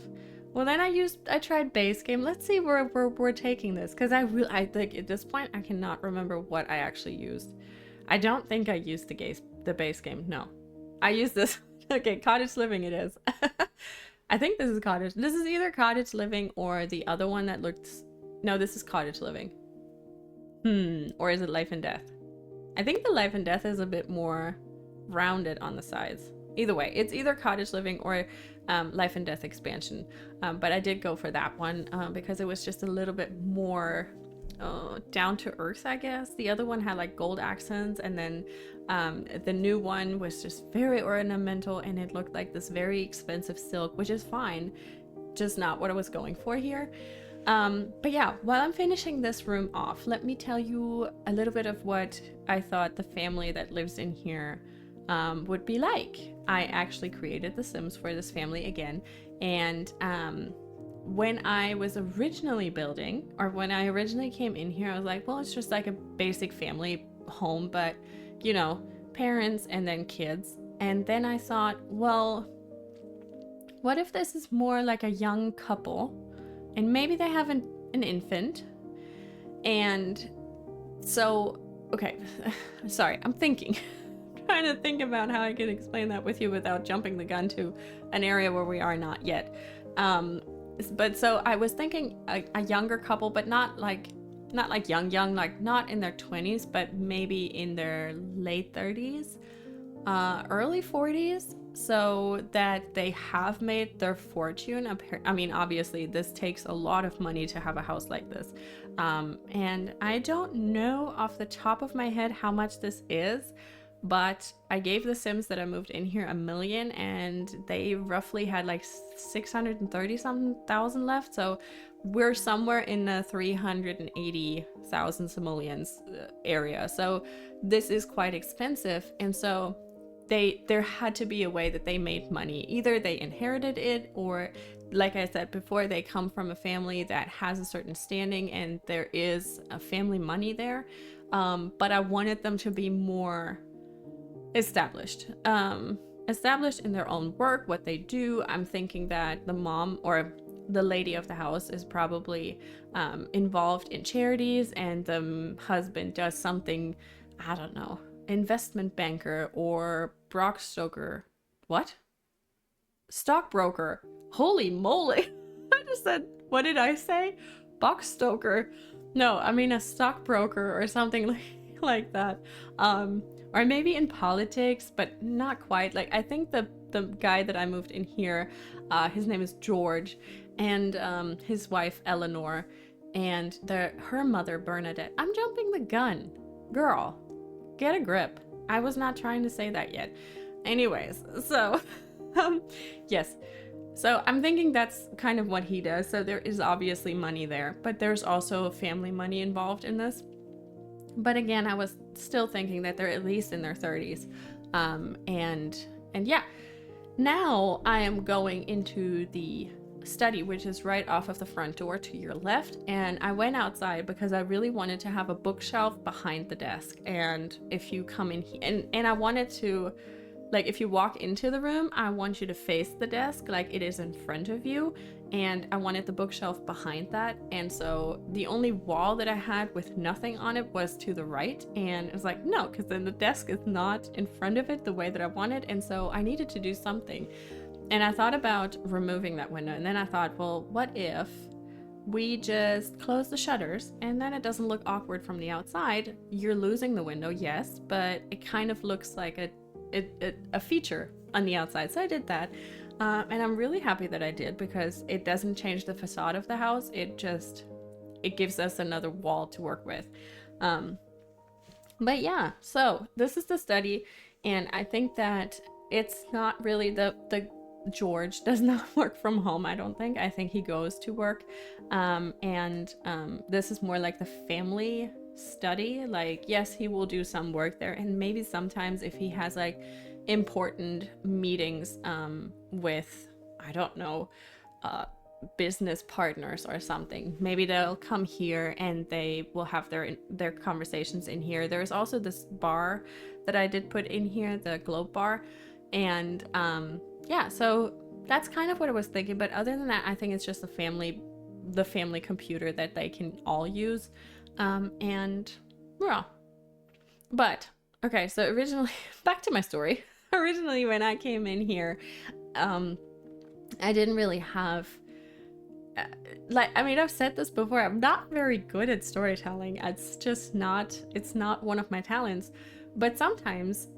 [SPEAKER 1] Well, then I tried base game. Let's see where we're taking this, because I think at this point I cannot remember what I actually used. I don't think I used the base game. No, I used this. Okay, cottage living it is. I think this is cottage. This is either cottage living or the other one that looks. No, this is cottage living. Or is it life and death? I think the life and death is a bit more rounded on the sides. Either way, it's either cottage living or life and death expansion. But I did go for that one because it was just a little bit more down to earth, I guess. The other one had like gold accents, and then the new one was just very ornamental, and it looked like this very expensive silk, which is fine, just not what I was going for here. But yeah, while I'm finishing this room off, let me tell you a little bit of what I thought the family that lives in here would be like. I actually created the Sims for this family again, and when I was originally building, or when I originally came in here, I was like, well, it's just like a basic family home, but you know, parents and then kids. And then I thought, well, what if this is more like a young couple, and maybe they have an infant? And so, okay, sorry, I'm thinking trying to think about how I can explain that with you without jumping the gun to an area where we are not yet. But so I was thinking a younger couple, but not like young, like not in their 20s, but maybe in their late 30s, early 40s, so that they have made their fortune. I mean, obviously this takes a lot of money to have a house like this. And I don't know off the top of my head how much this is, but I gave the Sims that I moved in here $1 million, and they roughly had like 630-something thousand left. So we're somewhere in the 380,000 simoleons area. So this is quite expensive, and so there had to be a way that they made money. Either they inherited it, or like I said before, they come from a family that has a certain standing and there is a family money there. But I wanted them to be more established in their own work, what they do. I'm thinking that the mom or the lady of the house is probably involved in charities, and the husband does something, I don't know, investment banker or stockbroker. Holy moly. I just said, what did I say? Box stoker. No, I mean a stockbroker or something like that. Or maybe in politics, but not quite. Like, I think the the guy that I moved in here, his name is George, and his wife Eleanor, and her mother Bernadette. I'm jumping the gun, girl. Get a grip. I was not trying to say that yet. Anyways, so yes. So I'm thinking that's kind of what he does. So there is obviously money there, but there's also family money involved in this. But again, I was still thinking that they're at least in their 30s. And yeah, now I am going into the study, which is right off of the front door to your left. And I went outside because I really wanted to have a bookshelf behind the desk. And if you come in here, and I wanted to, like, if you walk into the room, I want you to face the desk like it is in front of you, and I wanted the bookshelf behind that. And so the only wall that I had with nothing on it was to the right, and it was like, no, because then the desk is not in front of it the way that I wanted, and so I needed to do something. And I thought about removing that window, and then I thought, well, what if we just close the shutters and then it doesn't look awkward from the outside? You're losing the window, yes, but it kind of looks like a feature on the outside. So I did that, and I'm really happy that I did, because it doesn't change the facade of the house. It gives us another wall to work with. But yeah, so this is the study, and I think that it's not really the George does not work from home, I don't think. I think he goes to work, and this is more like the family study. Like, yes, he will do some work there, and maybe sometimes if he has like important meetings with, I don't know, business partners or something, maybe they'll come here and they will have their conversations in here. There's also this bar that I did put in here, the Globe bar, and yeah, so that's kind of what I was thinking. But other than that, I think it's just the family computer that they can all use. And yeah, but okay, so originally, back to my story. Originally, when I came in here, I didn't really have, I mean, I've said this before, I'm not very good at storytelling. It's not one of my talents. But sometimes,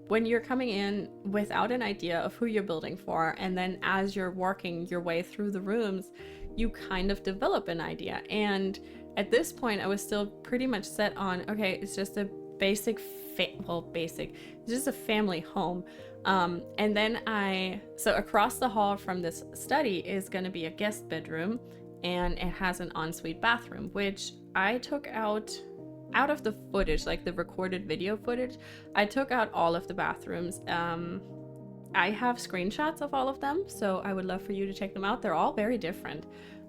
[SPEAKER 1] when you're coming in without an idea of who you're building for, and then as you're working your way through the rooms, you kind of develop an idea. And at this point, I was still pretty much set on, okay, it's just a it's just a family home. And then so across the hall from this study is going to be a guest bedroom, and it has an ensuite bathroom, which I took out of the footage, like the recorded video footage. I took out all of the bathrooms. I have screenshots of all of them, so I would love for you to check them out. They're all very different.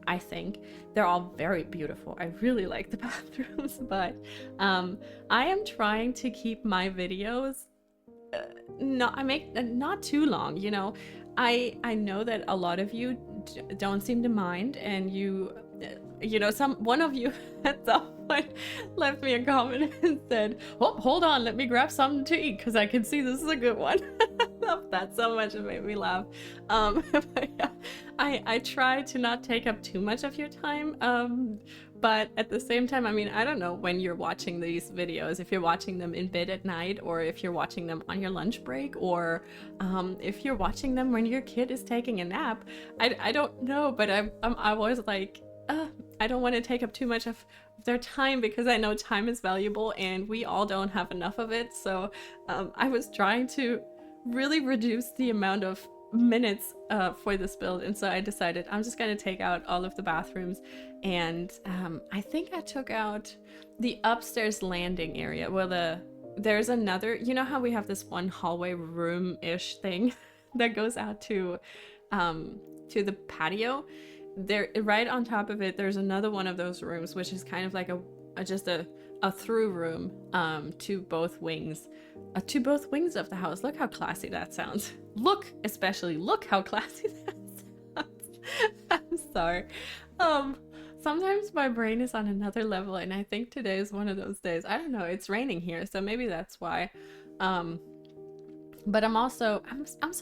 [SPEAKER 1] I think they're all very beautiful. I really like the bathrooms, but I am trying to keep my videos not too long. You know, I know that a lot of you don't seem to mind, and you know, one of you at some point left me a comment and said, "Oh, hold on, let me grab something to eat because I can see this is a good one." I love that so much. It made me laugh. But yeah, I try to not take up too much of your time. But at the same time, I mean, I don't know when you're watching these videos, if you're watching them in bed at night, or if you're watching them on your lunch break, or if you're watching them when your kid is taking a nap. I don't know, but I'm always like, I don't want to take up too much of their time, because I know time is valuable and we all don't have enough of it. So I was trying to really reduce the amount of minutes for this build, and so I decided I'm just going to take out all of the bathrooms, and I think I took out the upstairs landing area. Well, there's another, you know how we have this one hallway room-ish thing that goes out to the patio? There, right on top of it, there's another one of those rooms, which is kind of like just a through room to both wings of the house. Look how classy that sounds. Look how classy that sounds. I'm sorry. Sometimes my brain is on another level, and I think today is one of those days. I don't know, it's raining here, so maybe that's why. But I'm so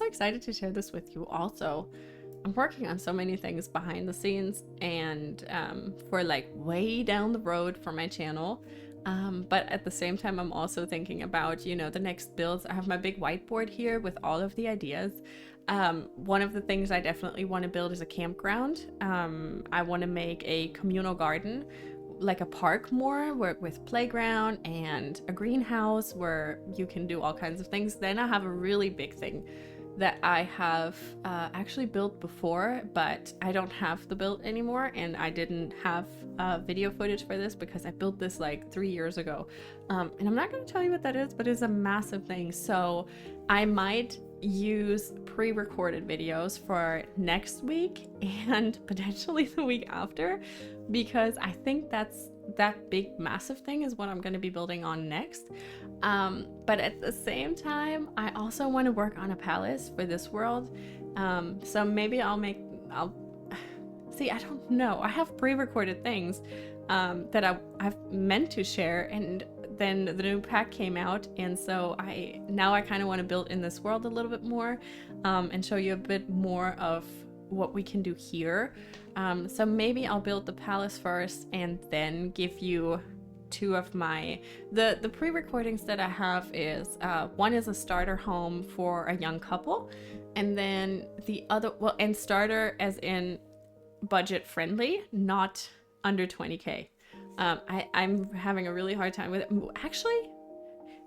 [SPEAKER 1] excited to share this with you also. I'm working on so many things behind the scenes, and for like way down the road for my channel. But at the same time, I'm also thinking about, you know, the next builds. I have my big whiteboard here with all of the ideas. One of the things I definitely want to build is a campground. I want to make a communal garden, like a park more, with playground and a greenhouse where you can do all kinds of things. Then I have a really big thing that I have actually built before, but I don't have the build anymore, and I didn't have video footage for this because I built this like 3 years ago. And I'm not going to tell you what that is, but it's a massive thing. So I might use pre-recorded videos for next week and potentially the week after, because I think that big massive thing is what I'm going to be building on next. But at the same time, I also want to work on a palace for this world. So maybe I'll see, I don't know. I have pre-recorded things that I've meant to share, and then the new pack came out, and so now I kind of want to build in this world a little bit more, and show you a bit more of what we can do here. So maybe I'll build the palace first and then give you two of the pre-recordings that I have is one is a starter home for a young couple, and then the other, well, and starter as in budget friendly, not under 20k. I'm having a really hard time with it. Actually,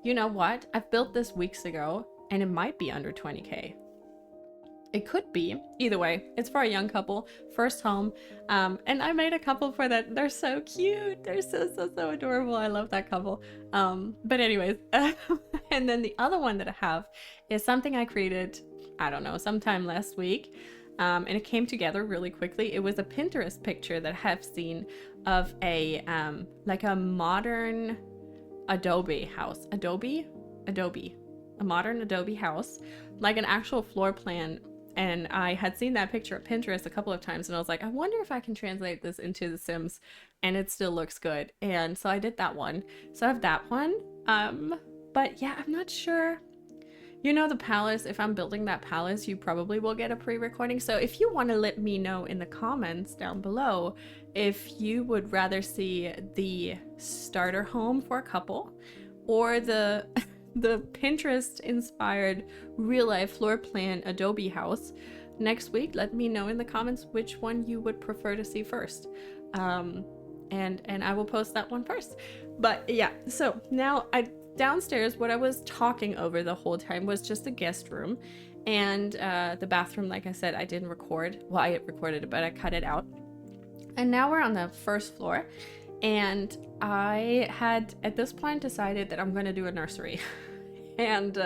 [SPEAKER 1] you know what? I've built this weeks ago and it might be under 20k. It could be. Either way, it's for a young couple, first home. And I made a couple for that. They're so cute. They're so adorable. I love that couple. But anyways, and then the other one that I have is something I created, I don't know, sometime last week. And it came together really quickly. It was a Pinterest picture that I have seen of a like a modern Adobe house. A modern Adobe house, like an actual floor plan. And I had seen that picture at Pinterest a couple of times, and I was like, I wonder if I can translate this into The Sims and it still looks good. And so I did that one. So I have that one. But yeah, I'm not sure. You know, the palace, if I'm building that palace, you probably will get a pre-recording. So if you want to let me know in the comments down below if you would rather see the starter home for a couple or the Pinterest inspired real life floor plan Adobe house next week, let me know in the comments which one you would prefer to see first. And I will post that one first. But yeah, so now downstairs, what I was talking over the whole time was just the guest room, and the bathroom, like I said, I didn't record. Well, I recorded it, but I cut it out. And now we're on the first floor, and I had at this point decided that I'm going to do a nursery. And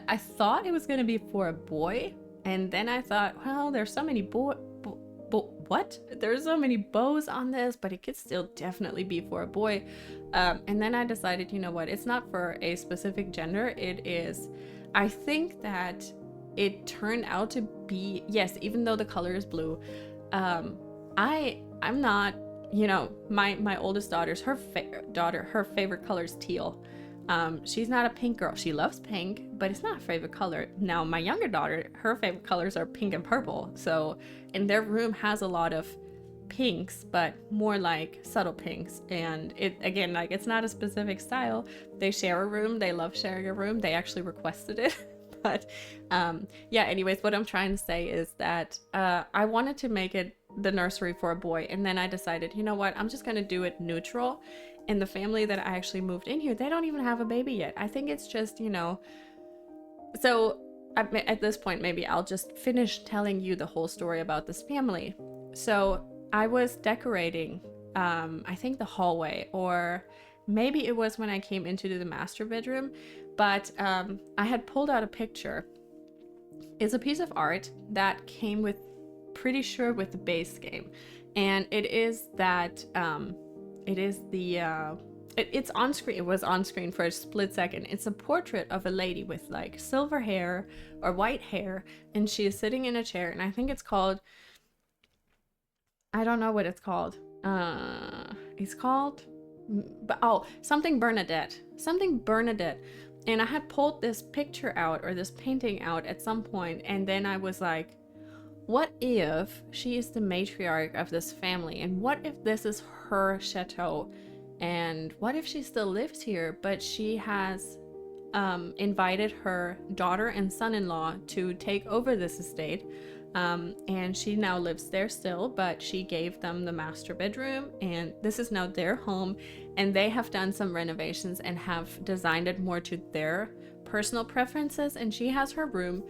[SPEAKER 1] I thought it was going to be for a boy, and then I thought, well, there's so many there's so many bows on this, but it could still definitely be for a boy. And then I decided, you know what, it's not for a specific gender. It is, I think that it turned out to be, yes, even though the color is blue, I'm not, you know, my oldest daughter's, her favorite color is teal. She's not a pink girl. She loves pink, but it's not her favorite color. Now, my younger daughter, her favorite colors are pink and purple. So, and their room has a lot of pinks, but more like subtle pinks. And it, again, like, it's not a specific style. They share a room. They love sharing a room. They actually requested it. But yeah, anyways, what I'm trying to say is that I wanted to make it the nursery for a boy. And then I decided, you know what, I'm just going to do it neutral. And the family that I actually moved in here, they don't even have a baby yet. I think it's just, you know, so at this point, maybe I'll just finish telling you the whole story about this family. So I was decorating, I think the hallway, or maybe it was when I came into the master bedroom, but I had pulled out a picture. It's a piece of art that came with, pretty sure, with the base game. And it is that, it's on screen. It was on screen for a split second. It's a portrait of a lady with like silver hair or white hair, and she is sitting in a chair, and I think it's called, I don't know what it's called. It's called, something Bernadette. And I had pulled this picture out, or this painting out at some point, and then I was like, what if she is the matriarch of this family, and what if this is her chateau and what if she still lives here, but she has invited her daughter and son-in-law to take over this estate, and she now lives there still, but she gave them the master bedroom, and this is now their home, and they have done some renovations and have designed it more to their personal preferences, and she has her room,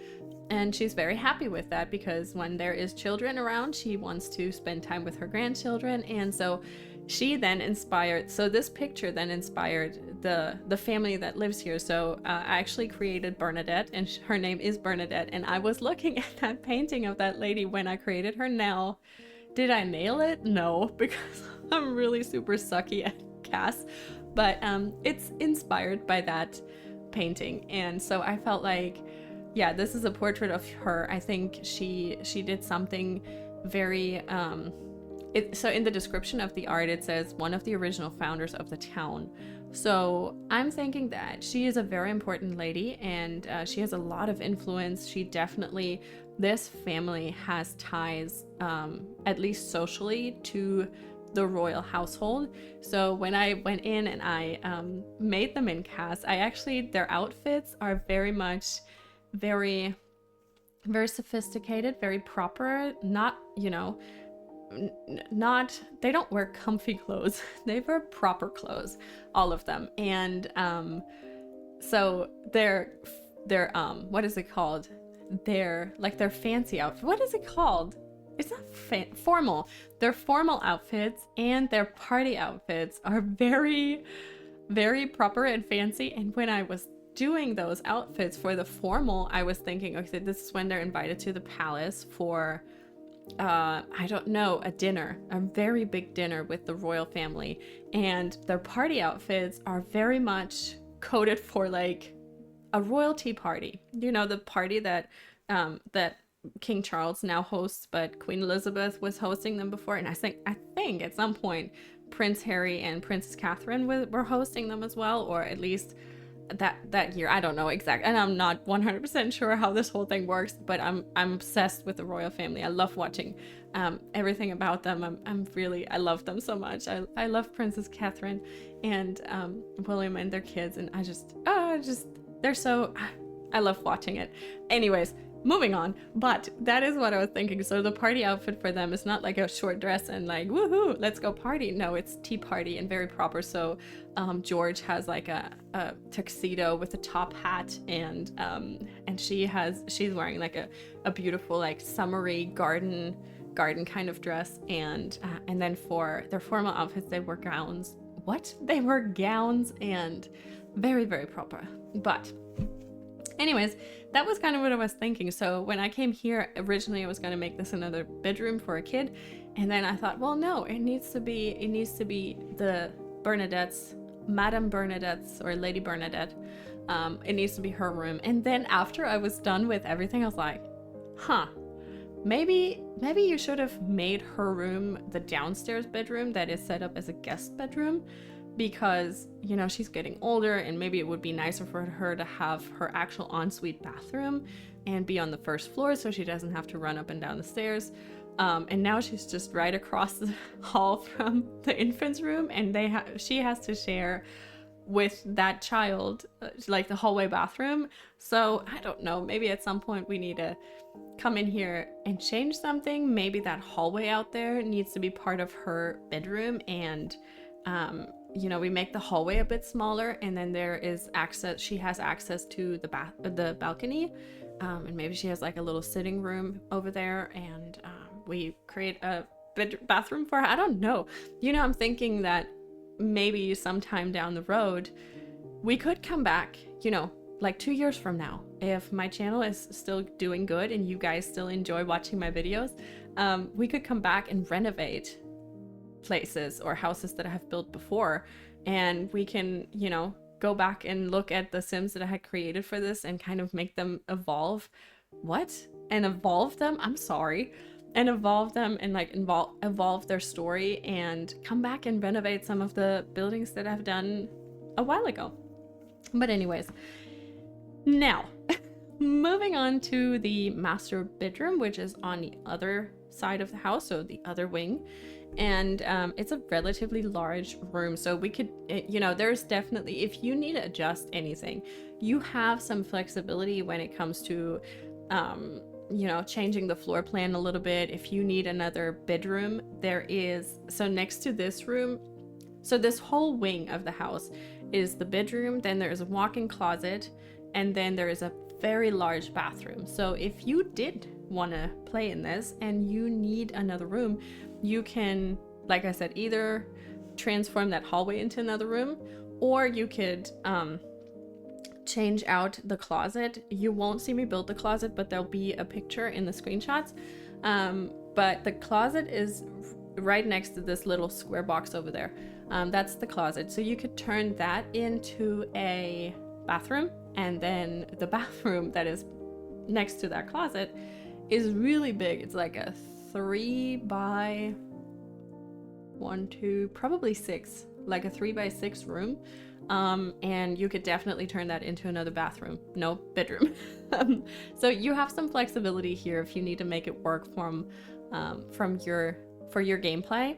[SPEAKER 1] and she's very happy with that, because when there is children around, she wants to spend time with her grandchildren. And so she then inspired, so this picture then inspired the family that lives here. So I actually created Bernadette, and her name is Bernadette, and I was looking at that painting of that lady when I created her. Now, did I nail it? No, because I'm really super sucky at casts, but it's inspired by that painting. And so I felt like, yeah, this is a portrait of her. I think she did something very so in the description of the art it says one of the original founders of the town. So I'm thinking that she is a very important lady, and she has a lot of influence. She definitely, this family has ties, at least socially, to the royal household. So when I went in and I made them in cast, I actually, their outfits are very much very sophisticated, very proper, not, you know, not, they don't wear comfy clothes. They wear proper clothes, all of them. And so they're what is it called? They're like their fancy outfit. What is it called? It's not formal. Their formal outfits and their party outfits are very, very proper and fancy. And when I was doing those outfits for the formal, I was thinking, okay, this is when they're invited to the palace for I don't know, a dinner, a very big dinner with the royal family, and their party outfits are very much coded for like a royalty party, you know, the party that that King Charles now hosts, but Queen Elizabeth was hosting them before, and I think at some point Prince Harry and Princess Catherine were hosting them as well, or at least that year. I don't know exactly, and I'm not 100% sure how this whole thing works, but I'm obsessed with the royal family. I love watching everything about them. I love them so much. I love Princess Catherine and William and their kids, and they're so, I love watching it. Anyways, moving on, but that is what I was thinking. So the party outfit for them is not like a short dress and like, woohoo, let's go party. No, it's tea party and very proper. So George has like a tuxedo with a top hat, and she's wearing like a beautiful like summery garden kind of dress, and then for their formal outfits they wore gowns. They were gowns, and very, very proper. But anyways, that was kind of what I was thinking. So when I came here, originally I was going to make this another bedroom for a kid, and then I thought, well, no, it needs to be the Bernadette's, Madame Bernadette's, or Lady Bernadette. It needs to be her room. And then after I was done with everything, I was like, maybe you should have made her room the downstairs bedroom that is set up as a guest bedroom, because, you know, she's getting older, and maybe it would be nicer for her to have her actual ensuite bathroom and be on the first floor so she doesn't have to run up and down the stairs. And now she's just right across the hall from the infant's room, and she has to share with that child like the hallway bathroom. So I don't know, maybe at some point we need to come in here and change something. Maybe that hallway out there needs to be part of her bedroom, and you know, we make the hallway a bit smaller, and then there is access, she has access to the balcony, and maybe she has like a little sitting room over there, and we create a bathroom for her. I don't know. You know, I'm thinking that maybe sometime down the road we could come back, you know, like 2 years from now, if my channel is still doing good and you guys still enjoy watching my videos, we could come back and renovate places or houses that I have built before, and we can, you know, go back and look at the Sims that I had created for this and kind of make them evolve. Evolve them? I'm sorry. And evolve them and like evolve their story, and come back and renovate some of the buildings that I've done a while ago. But anyways, now moving on to the master bedroom, which is on the other side of the house, so the other wing. And it's a relatively large room, so we could, you know, there's definitely, if you need to adjust anything, you have some flexibility when it comes to you know, changing the floor plan a little bit. If you need another bedroom, there is, so next to this room, so this whole wing of the house is the bedroom, then there's a walk-in closet, and then there is a very large bathroom. So if you did want to play in this and you need another room, you can, like I said, either transform that hallway into another room, or you could change out the closet. You won't see me build the closet, but there'll be a picture in the screenshots. But the closet is right next to this little square box over there. That's the closet. So you could turn that into a bathroom, and then the bathroom that is next to that closet is really big. It's like a 3 by 1, 2, probably 6, like a 3 by 6 room. And you could definitely turn that into another bathroom, no bedroom. So you have some flexibility here if you need to make it work for your gameplay.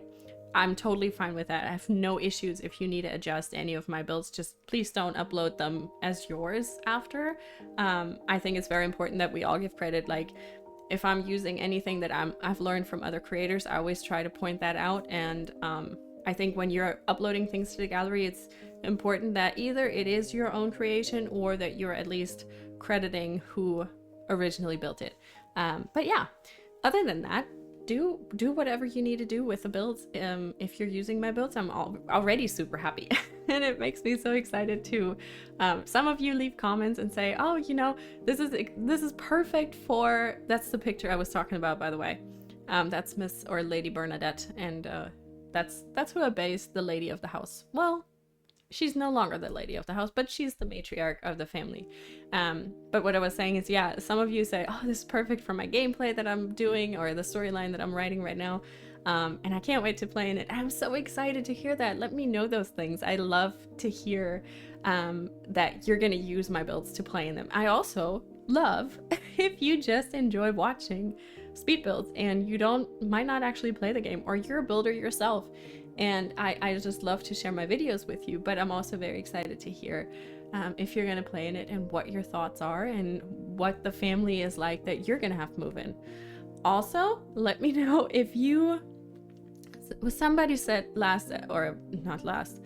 [SPEAKER 1] I'm totally fine with that. I have no issues if you need to adjust any of my builds. Just please don't upload them as yours after. I think it's very important that we all give credit. Like, if I'm using anything that I've learned from other creators, I always try to point that out. And I think when you're uploading things to the gallery, it's important that either it is your own creation or that you're at least crediting who originally built it. But yeah, other than that, do whatever you need to do with the builds. If you're using my builds, I'm already super happy. And it makes me so excited too. Some of you leave comments and say, oh, you know, this is perfect for, that's the picture I was talking about, by the way. That's Miss or Lady Bernadette, and that's who I based the lady of the house. Well, she's no longer the lady of the house, but she's the matriarch of the family. But what I was saying is, yeah, some of you say, oh, this is perfect for my gameplay that I'm doing, or the storyline that I'm writing right now. And I can't wait to play in it. I'm so excited to hear that. Let me know those things. I love to hear that you're going to use my builds to play in them. I also love if you just enjoy watching speed builds and you might not actually play the game, or you're a builder yourself. And I just love to share my videos with you, but I'm also very excited to hear if you're going to play in it and what your thoughts are and what the family is like that you're going to have to move in. Also, let me know if somebody said last, or not last,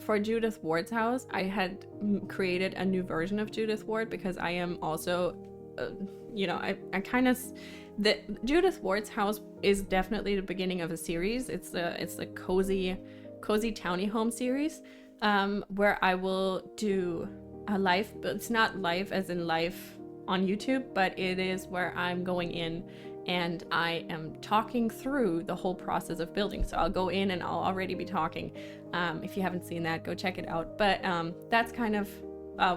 [SPEAKER 1] for Judith Ward's house, I had created a new version of Judith Ward because I am also, you know, I kind of, the Judith Ward's house is definitely the beginning of a series. It's the cozy towny home series, where I will do a live, but it's not live as in live on YouTube, but it is where I'm going in and I am talking through the whole process of building. So I'll go in and I'll already be talking. If you haven't seen that, go check it out. But that's kind of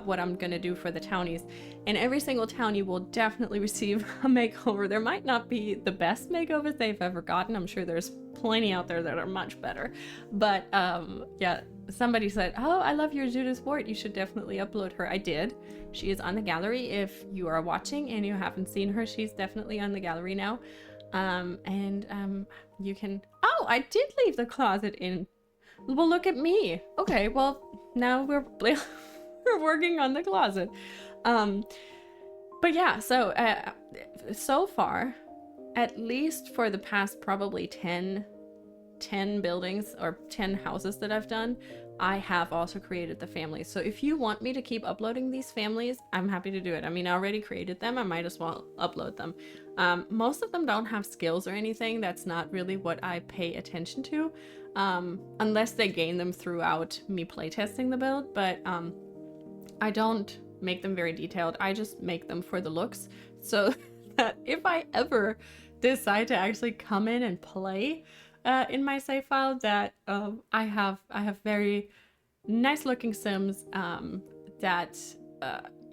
[SPEAKER 1] what I'm gonna do for the townies. And every single townie will definitely receive a makeover. There might not be the best makeovers they've ever gotten. I'm sure there's plenty out there that are much better. But yeah, somebody said, oh, I love your Judith Ward. You should definitely upload her. I did. She is on the gallery. If you are watching and you haven't seen her, she's definitely on the gallery now. You can, oh, I did leave the closet in. Well, look at me. Okay, well, now we're working on the closet. But yeah, so far, at least for the past probably 10 buildings or 10 houses that I've done, I have also created the families. So if you want me to keep uploading these families, I'm happy to do it. I mean, I already created them. I might as well upload them. Most of them don't have skills or anything. That's not really what I pay attention to, unless they gain them throughout me playtesting the build. But I don't make them very detailed. I just make them for the looks, so that if I ever decide to actually come in and play in my save file, that I have very nice looking sims that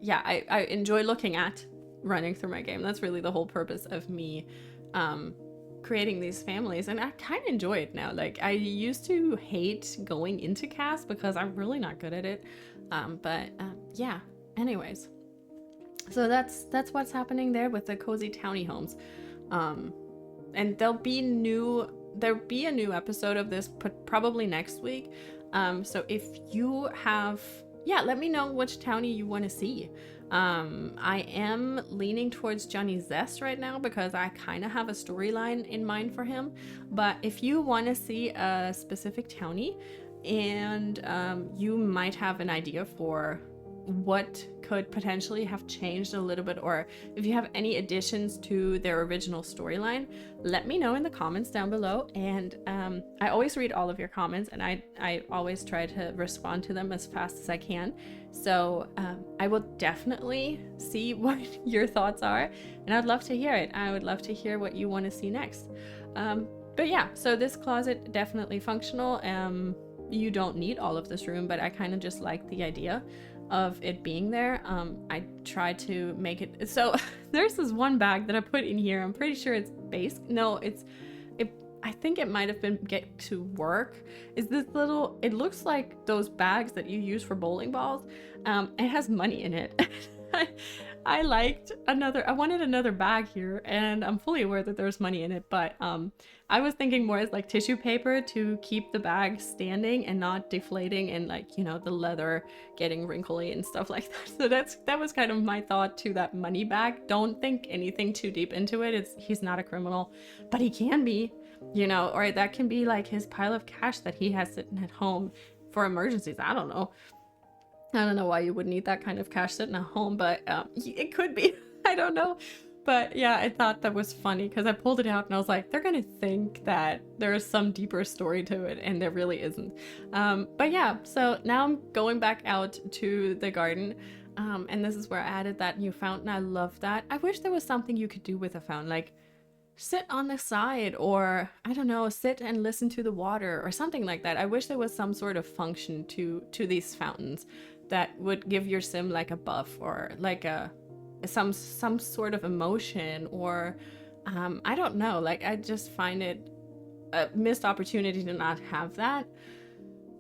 [SPEAKER 1] yeah, I enjoy looking at running through my game. That's really the whole purpose of me creating these families, and I kind of enjoy it now. Like, I used to hate going into cast because I'm really not good at it, but yeah, anyways. So that's what's happening there with the cozy towny homes. And there'll be a new episode of this probably next week. So if you have, yeah, let me know which townie you want to see. I am leaning towards Johnny Zest right now because I kind of have a storyline in mind for him. But if you want to see a specific townie and you might have an idea for what could potentially have changed a little bit, or if you have any additions to their original storyline, let me know in the comments down below. And I always read all of your comments, and I always try to respond to them as fast as I can. So I will definitely see what your thoughts are, and I'd love to hear it. I would love to hear what you want to see next. But yeah, so this closet definitely functional. You don't need all of this room, but I kind of just like the idea of it being there. I tried to make it so there's this one bag that I put in here. I'm pretty sure it's base. No, I think it might have been get to work. Is this little, it looks like those bags that you use for bowling balls. It has money in it. I wanted another bag here, and I'm fully aware that there's money in it, but I was thinking more as like tissue paper to keep the bag standing and not deflating, and like, you know, the leather getting wrinkly and stuff like that. So that was kind of my thought to that money bag. Don't think anything too deep into it. He's not a criminal, but he can be, you know, or that can be like his pile of cash that he has sitting at home for emergencies. I don't know why you would need that kind of cash sitting at home, but it could be. I don't know. But yeah, I thought that was funny because I pulled it out and I was like, they're gonna think that there's some deeper story to it, and there really isn't. But yeah, so now I'm going back out to the garden, and this is where I added that new fountain. I love that. I wish there was something you could do with a fountain, like sit on the side, or I don't know, sit and listen to the water or something like that. I wish there was some sort of function to these fountains that would give your sim like a buff, or like some sort of emotion, or I don't know, like I just find it a missed opportunity to not have that.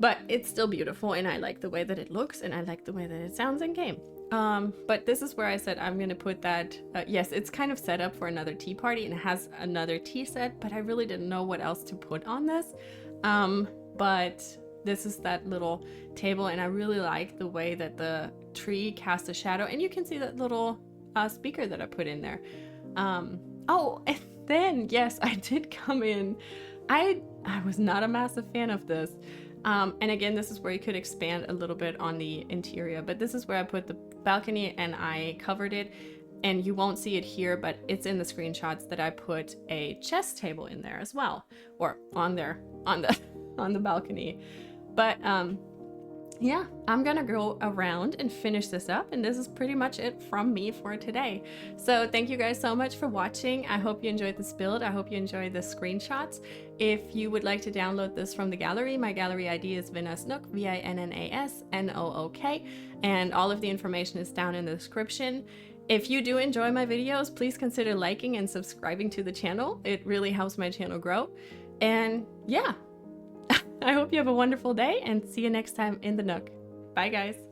[SPEAKER 1] But it's still beautiful, and I like the way that it looks, and I like the way that it sounds in game. But this is where I said I'm gonna put that, yes, it's kind of set up for another tea party, and it has another tea set, but I really didn't know what else to put on this. But this is that little table, and I really like the way that the tree casts a shadow, and you can see that little speaker that I put in there. Oh, and then yes, I did come in. I was not a massive fan of this. And again, this is where you could expand a little bit on the interior, but this is where I put the balcony and I covered it, and you won't see it here, but it's in the screenshots that I put a chess table in there as well, or on there on the balcony. But yeah, I'm gonna go around and finish this up, and this is pretty much it from me for today. So thank you guys so much for watching. I hope you enjoyed this build. I hope you enjoyed the screenshots. If you would like to download this from the gallery, my gallery ID is VinnasNook, VinnasNook, and all of the information is down in the description. If you do enjoy my videos, please consider liking and subscribing to the channel. It really helps my channel grow. And yeah, I hope you have a wonderful day, and see you next time in the Nook. Bye guys.